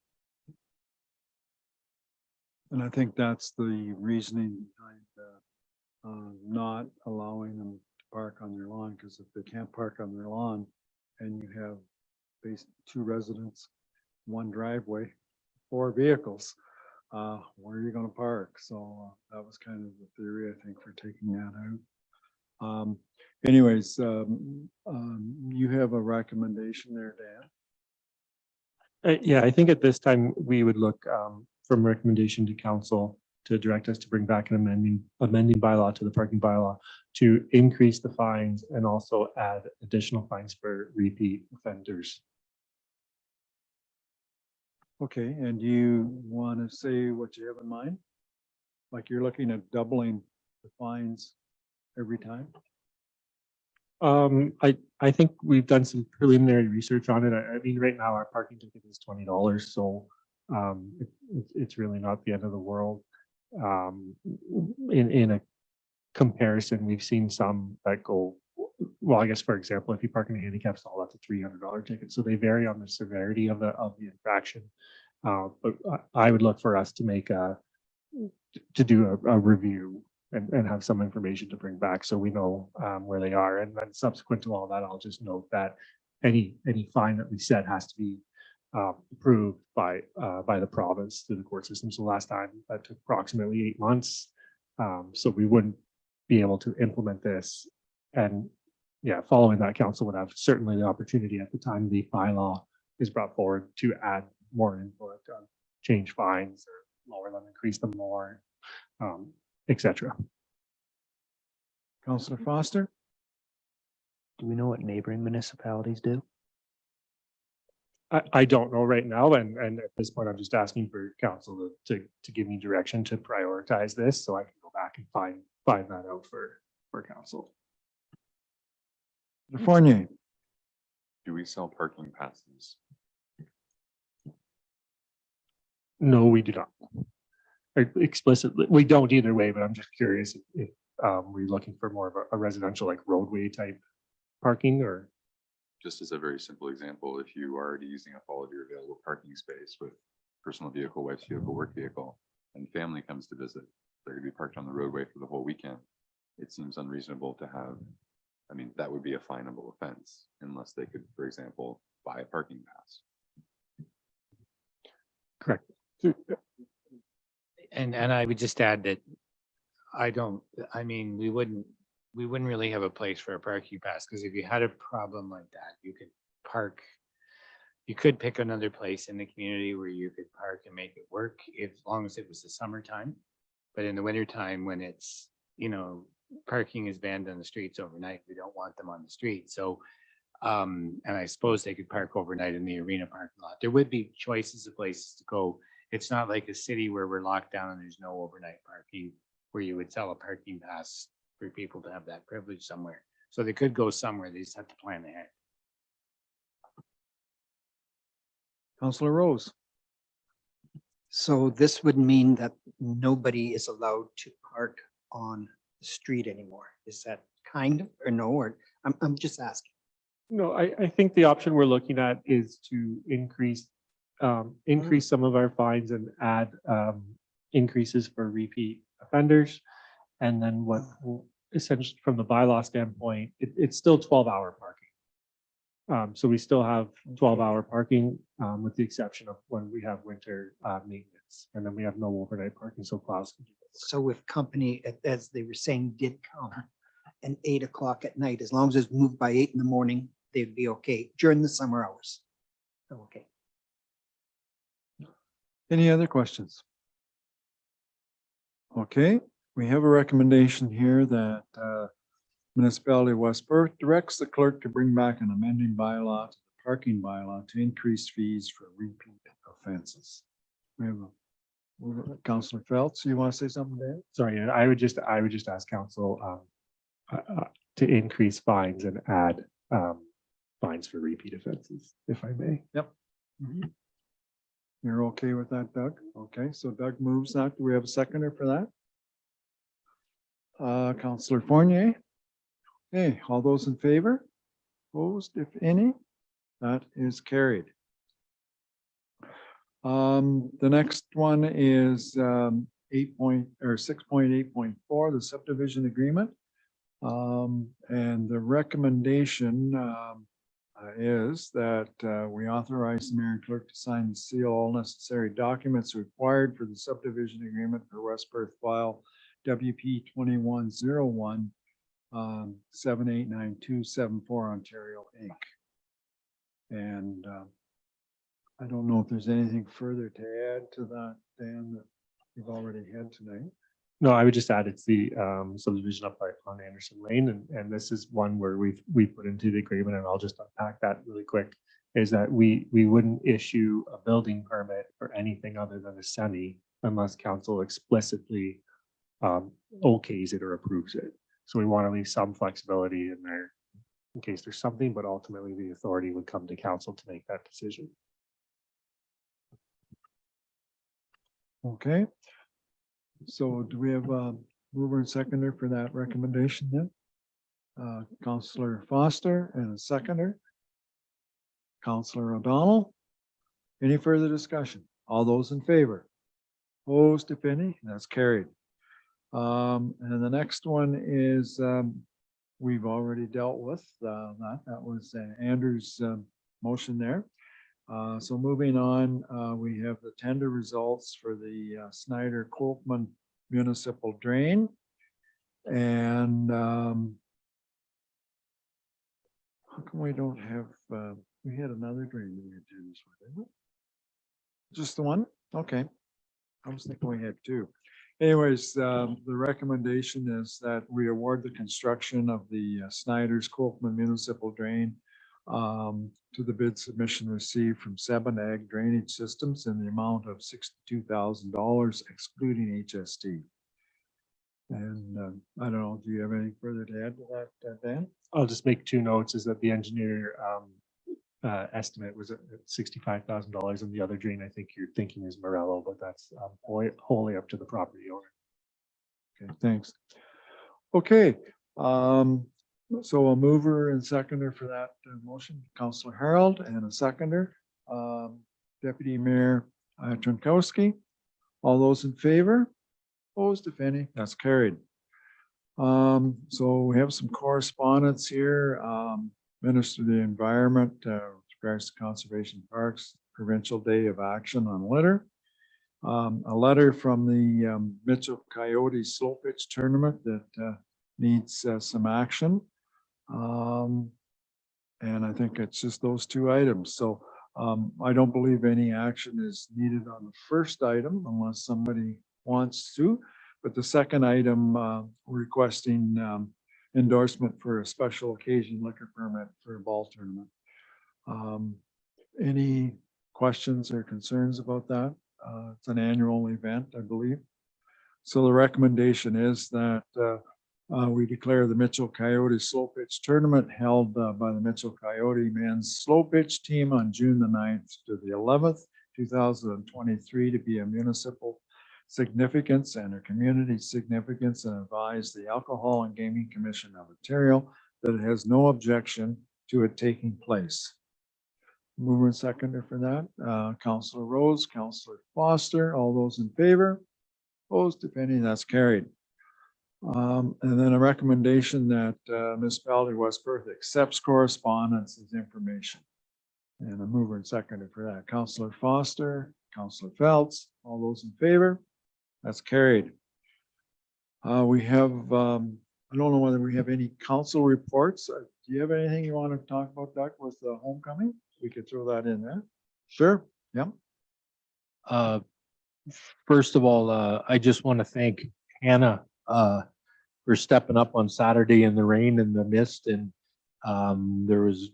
And I think that's the reasoning behind not allowing them to park on their lawn, because if they can't park on their lawn and you have 2 residents, 1 driveway, 4 vehicles, where are you going to park? So that was kind of the theory, I think, for taking that out. Anyways, you have a recommendation there, Dan? Yeah, I think at this time we would look from recommendation to council to direct us to bring back an amending bylaw to the parking bylaw to increase the fines and also add additional fines for repeat offenders. Okay, and do you want to say what you have in mind? Like you're looking at doubling the fines every time? I think we've done some preliminary research on it. I mean, right now our parking ticket is $20, so it's really not the end of the world. In a comparison, we've seen some that go, well, I guess, for example, if you park in a handicap stall, that's a $300 ticket. So they vary on the severity of the infraction. But I would look for us to make to do a review and have some information to bring back so we know where they are. And then subsequent to all that, I'll just note that any fine that we set has to be approved by the province through the court system. So last time that took approximately 8 months. So we wouldn't be able to implement this. And yeah, following that, council would have certainly the opportunity at the time the bylaw is brought forward to add more input, change fines or lower them, increase them more, etc. Councillor Foster? Do we know what neighboring municipalities do? I don't know right now, and at this point, I'm just asking for council to give me direction to prioritize this, so I can go back and find that out for council. Fournier. Do we sell parking passes? No, we do not. Explicitly, we don't either way, but I'm just curious if we're looking for more of a residential like roadway type parking or. Just as a very simple example, if you are already using up all of your available parking space with personal vehicle, wife's vehicle, work vehicle, and family comes to visit, they're gonna be parked on the roadway for the whole weekend. It seems unreasonable to have, I mean, that would be a finable offense unless they could, for example, buy a parking pass. Correct. And I would just add that I mean, we wouldn't really have a place for a parking pass, because if you had a problem like that, you could pick another place in the community where you could park and make it work, as long as it was the summertime. But in the wintertime, when it's, parking is banned on the streets overnight, we don't want them on the street. So, and I suppose they could park overnight in the arena parking lot. There would be choices of places to go. It's not like a city where we're locked down and there's no overnight parking, where you would sell a parking pass for people to have that privilege somewhere. So they could go somewhere, they just have to plan ahead. Councillor Rose. So this would mean that nobody is allowed to park on the street anymore. Is that kind of, or no, or I'm just asking. No, I think the option we're looking at is to increase some of our fines and add increases for repeat offenders. And then what essentially from the bylaw standpoint, it's still 12-hour parking. So we still have 12-hour parking with the exception of when we have winter maintenance, and then we have no overnight parking, so plows can do this. So if company, as they were saying, did come at 8 o'clock at night, as long as it's moved by 8 in the morning, they'd be okay during the summer hours. Okay. Any other questions? Okay, we have a recommendation here that municipality of West Perth directs the clerk to bring back an amending bylaw to the parking bylaw to increase fees for repeat offenses. We have Councillor Phelps, you want to say something there? Sorry, I would just ask council to increase fines and add fines for repeat offenses, if I may. Yep. You're okay with that, Doug? Okay, so Doug moves that. Do we have a seconder for that? Councillor Fournier. Okay, all those in favor? Opposed, if any? That is carried. The next one is 6.8.4, the subdivision agreement. And the recommendation is that we authorize the mayor and clerk to sign and seal all necessary documents required for the subdivision agreement for West Perth file WP 2101 789274 Ontario Inc. And I don't know if there's anything further to add to that, Dan, that you've already had tonight. No, I would just add it's the subdivision up on Anderson Lane, and this is one where we put into the agreement, and I'll just unpack that really quick, is that we wouldn't issue a building permit for anything other than a semi unless council explicitly okays it or approves it. So we want to leave some flexibility in there in case there's something, but ultimately the authority would come to council to make that decision. Okay. So do we have a mover and seconder for that recommendation then? Councillor Foster and a seconder. Councillor O'Donnell. Any further discussion? All those in favor? Opposed, if any? That's carried. And the next one is we've already dealt with that. That was Andrew's motion there. So moving on, we have the tender results for the Snyder Coltman Municipal Drain. And how come we don't have, we had another drain we had to do this with, didn't we? Just the one? Okay. I was thinking we had two. Anyways, the recommendation is that we award the construction of the Snyder's Coltman Municipal Drain to the bid submission received from Sebenag Drainage Systems in the amount of $62,000 excluding HST. And I don't know, do you have any further to add to that, Dan? I'll just make two notes, is that the engineer estimate was at $65,000, and the other drain I think you're thinking is Morello, but that's wholly up to the property owner. Okay, thanks. Okay, so a mover and seconder for that motion, Councillor Harold, and a seconder, Deputy Mayor Tronkowski. All those in favor? Opposed, if any, that's carried. So we have some correspondence here. Minister of the Environment, with regards to Conservation Parks, Provincial Day of Action on Litter. A letter from the Mitchell Coyote Slow Pitch Tournament that needs some action. And I think it's just those two items. So I don't believe any action is needed on the first item unless somebody wants to. But the second item, requesting endorsement for a special occasion liquor permit for a ball tournament. Any questions or concerns about that? It's an annual event, I believe. So the recommendation is that we declare the Mitchell Coyote Slow Pitch Tournament held by the Mitchell Coyote men's slow pitch team on June the 9th to the 11th, 2023 to be a municipal significance and a community significance, and advise the Alcohol and Gaming Commission of Ontario that it has no objection to it taking place. Mover and seconder for that, Councillor Rose, Councillor Foster, all those in favor? Opposed, if any, that's carried. And then a recommendation that Municipality of West Perth accepts correspondence as information. And a mover and seconder for that, Councillor Foster, Councillor Phelps, all those in favor? That's carried. We have, I don't know whether we have any council reports. Do you have anything you want to talk about, Doug, with the homecoming? We could throw that in there. Sure. Yeah. First of all, I just want to thank Hannah for stepping up on Saturday in the rain and the mist. And there was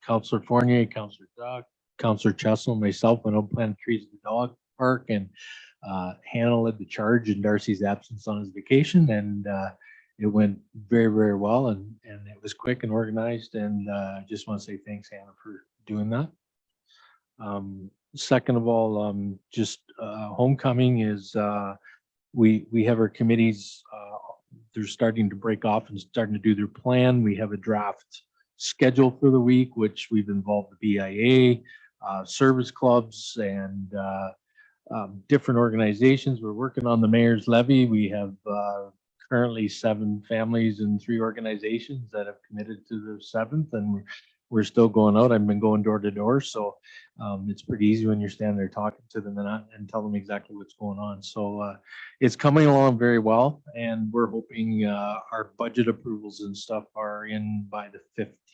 Councillor Fournier, Councillor Doug, Councillor Chessel, myself went out and planted trees at the dog park, and Hannah led the charge in Darcy's absence on his vacation, and it went very, very well, and it was quick and organized, and I just want to say thanks, Hannah, for doing that. Second of all, just homecoming is we have our committees, they're starting to break off and starting to do their plan. We have a draft schedule for the week, which we've involved the BIA, service clubs, and different organizations. We're working on the mayor's levy. We have currently 7 families and 3 organizations that have committed to the 7th, and we're still going out. I've been going door to door, so it's pretty easy when you're standing there talking to them and tell them exactly what's going on. So it's coming along very well, and we're hoping our budget approvals and stuff are in by the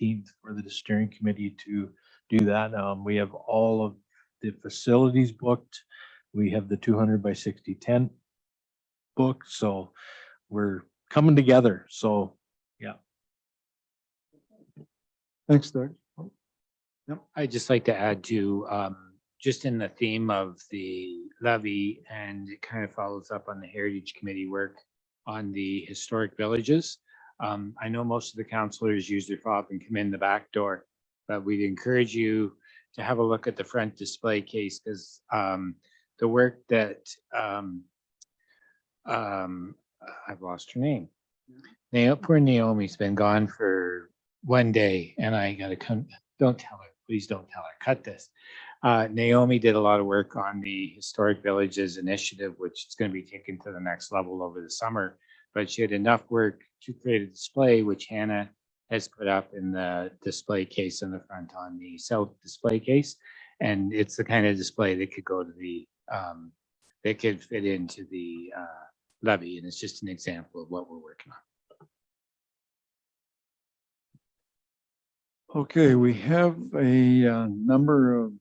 15th for the steering committee to do that. We have all of the facilities booked. We have the 200 by 60 tent booked, so we're coming together. So yeah. Thanks, Doug. I'd just like to add to, just in the theme of the levy, and it kind of follows up on the Heritage Committee work on the historic villages. I know most of the councillors use their fob and come in the back door, but we'd encourage you to have a look at the front display case, because the work that I've lost her name. Poor Naomi's been gone for 1 day, and I gotta come. Don't tell her, please don't tell her. Cut this. Naomi did a lot of work on the Historic Villages Initiative, which is going to be taken to the next level over the summer. But she had enough work to create a display, which Hannah has put up in the display case in the front on the south display case, and it's the kind of display that could go to the that could fit into the levy, and it's just an example of what we're working on. Okay, we have a number of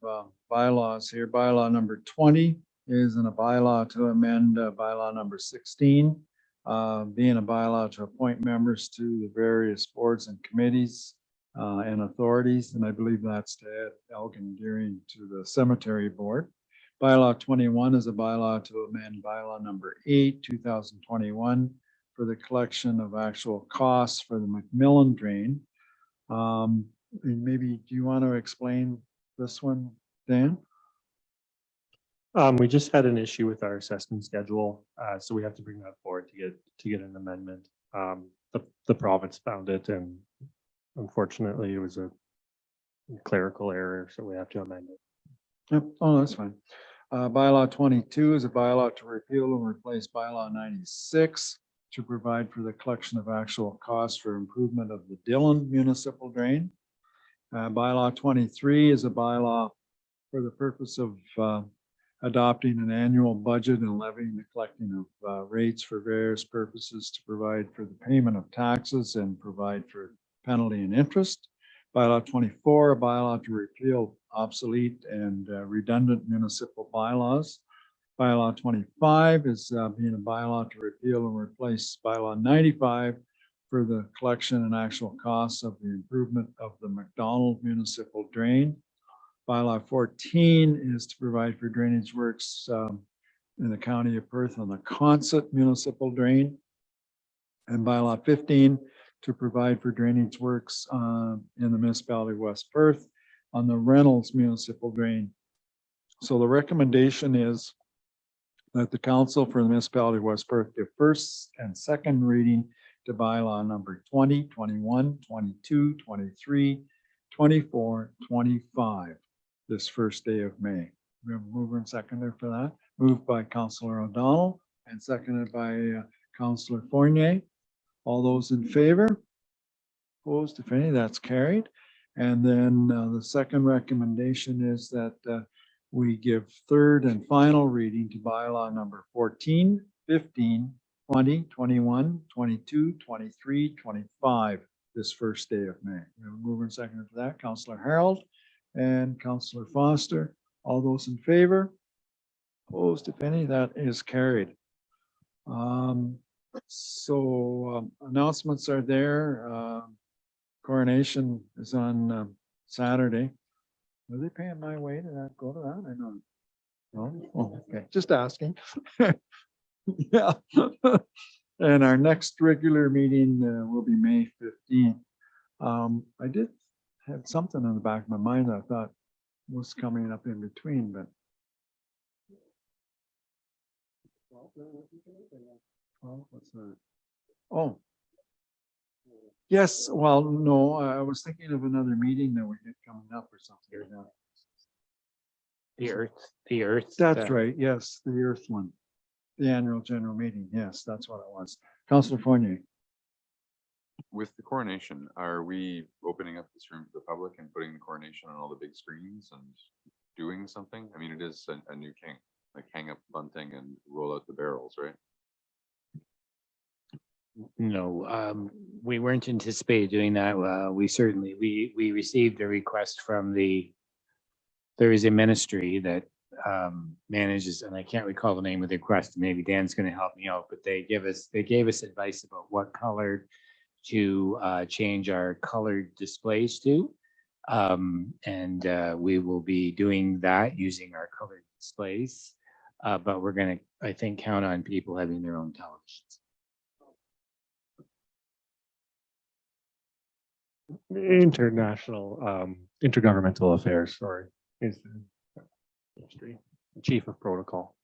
bylaws here. Bylaw number 20 is in a bylaw to amend bylaw number 16, being a bylaw to appoint members to the various boards and committees and authorities. And I believe that's to add Elgin Deering to the cemetery board. Bylaw 21 is a bylaw to amend bylaw number 8, 2021 for the collection of actual costs for the McMillan drain. And maybe, do you want to explain this one, Dan? We just had an issue with our assessment schedule, so we have to bring that forward to get an amendment. The province found it, and unfortunately, it was a clerical error, so we have to amend it. Yep, oh, that's fine. Bylaw 22 is a bylaw to repeal and replace bylaw 96 to provide for the collection of actual costs for improvement of the Dillon municipal drain. Bylaw 23 is a bylaw for the purpose of adopting an annual budget and levying the collecting of rates for various purposes to provide for the payment of taxes and provide for penalty and interest. Bylaw 24, a bylaw to repeal obsolete and redundant municipal bylaws. Bylaw 25 is being a bylaw to repeal and replace bylaw 95 for the collection and actual costs of the improvement of the McDonald municipal drain. Bylaw 14 is to provide for drainage works in the county of Perth on the Consett municipal drain. And bylaw 15 to provide for drainage works in the municipality of West Perth on the Reynolds municipal drain. So the recommendation is that the council for the municipality of West Perth give first and second reading to bylaw number 20, 21, 22, 23, 24, 25 this first day of May. We have a mover and seconder for that. Moved by Councillor O'Donnell and seconded by Councillor Fournier. All those in favor? Opposed, if any, that's carried. And then the second recommendation is that we give third and final reading to bylaw number 14, 15, 20, 21, 22, 23, 25 this first day of May. We have a mover and seconder for that, Councillor Harold and Councillor Foster. All those in favor? Opposed, if any, that is carried. Announcements are there. Coronation is on Saturday. Are they paying my way to go to that? I know. No? Oh, okay, just asking. Yeah. And our next regular meeting will be May 15th. I did have something in the back of my mind that I thought was coming up in between, but. Oh, what's that? Oh. Yes, well, no, I was thinking of another meeting that we had coming up or something. The Earth. That's right, yes, the Earth one. The annual general meeting, yes, that's what it was. Councillor Fournier. With the coronation, are we opening up this room to the public and putting the coronation on all the big screens and doing something? I mean, it is a new king, like hang up bunting and roll out the barrels, right? No, we weren't anticipating doing that. We received a request from there is a ministry that manages, and I can't recall the name of the request. Maybe Dan's going to help me out, but they gave us advice about what color to change our colored displays to. And we will be doing that using our colored displays. But we're going to, I think, count on people having their own televisions. Intergovernmental affairs, sorry, is the ministry, chief of protocol.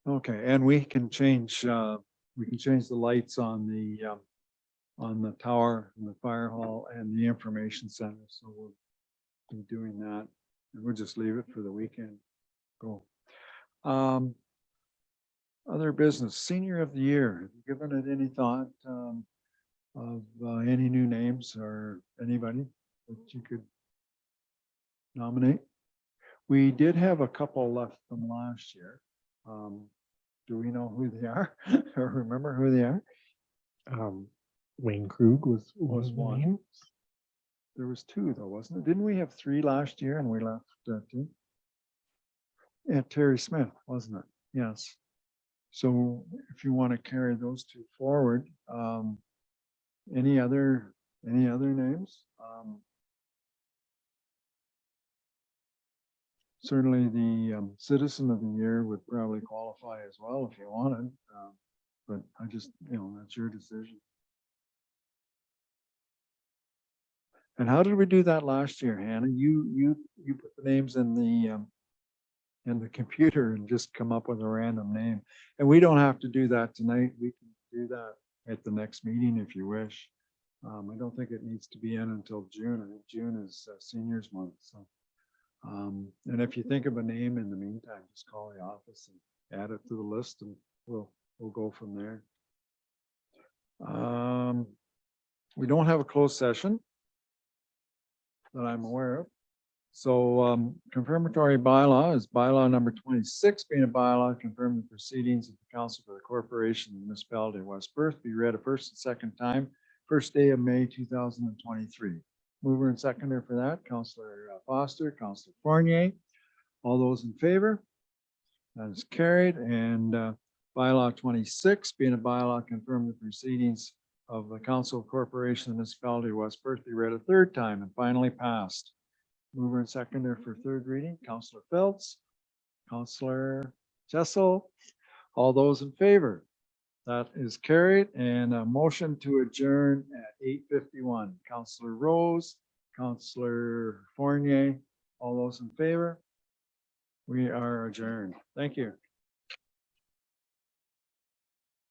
Okay, and we can change the lights on the tower and the fire hall and the information center. So we'll be doing that. And we'll just leave it for the weekend. Go. Other business, senior of the year. Have you given it any thought of any new names or anybody that you could nominate? We did have a couple left from last year. Do we know who they are or remember who they are? Wayne Krug was one. one. There was two though, wasn't it? Didn't we have three last year and we left two? Yeah, Terry Smith, wasn't it? Yes. So if you want to carry those two forward, any other names? Certainly the citizen of the year would probably qualify as well if you wanted, but I just, that's your decision. And how did we do that last year, Hannah? You put the names in the computer and just come up with a random name. And we don't have to do that tonight. We can do that at the next meeting if you wish. I don't think it needs to be in until June. I think June is seniors month, so. And if you think of a name in the meantime, just call the office and add it to the list and we'll go from there. We don't have a closed session that I'm aware of. So confirmatory bylaw is bylaw number 26, being a bylaw confirming the proceedings of the Council for the Corporation and Municipality of West Perth be read a first and second time, first day of May 2023. Mover and seconder for that, Councillor Foster, Councillor Fournier. All those in favor? That is carried. And bylaw 26, being a bylaw confirming the proceedings of the Council of Corporation and Municipality of West Perth be read a third time and finally passed. Mover and seconder for third reading, Councillor Phelps, Councillor Jessel. All those in favor? That is carried, and a motion to adjourn at 8:51. Councillor Rose, Councillor Fournier, all those in favor? We are adjourned. Thank you.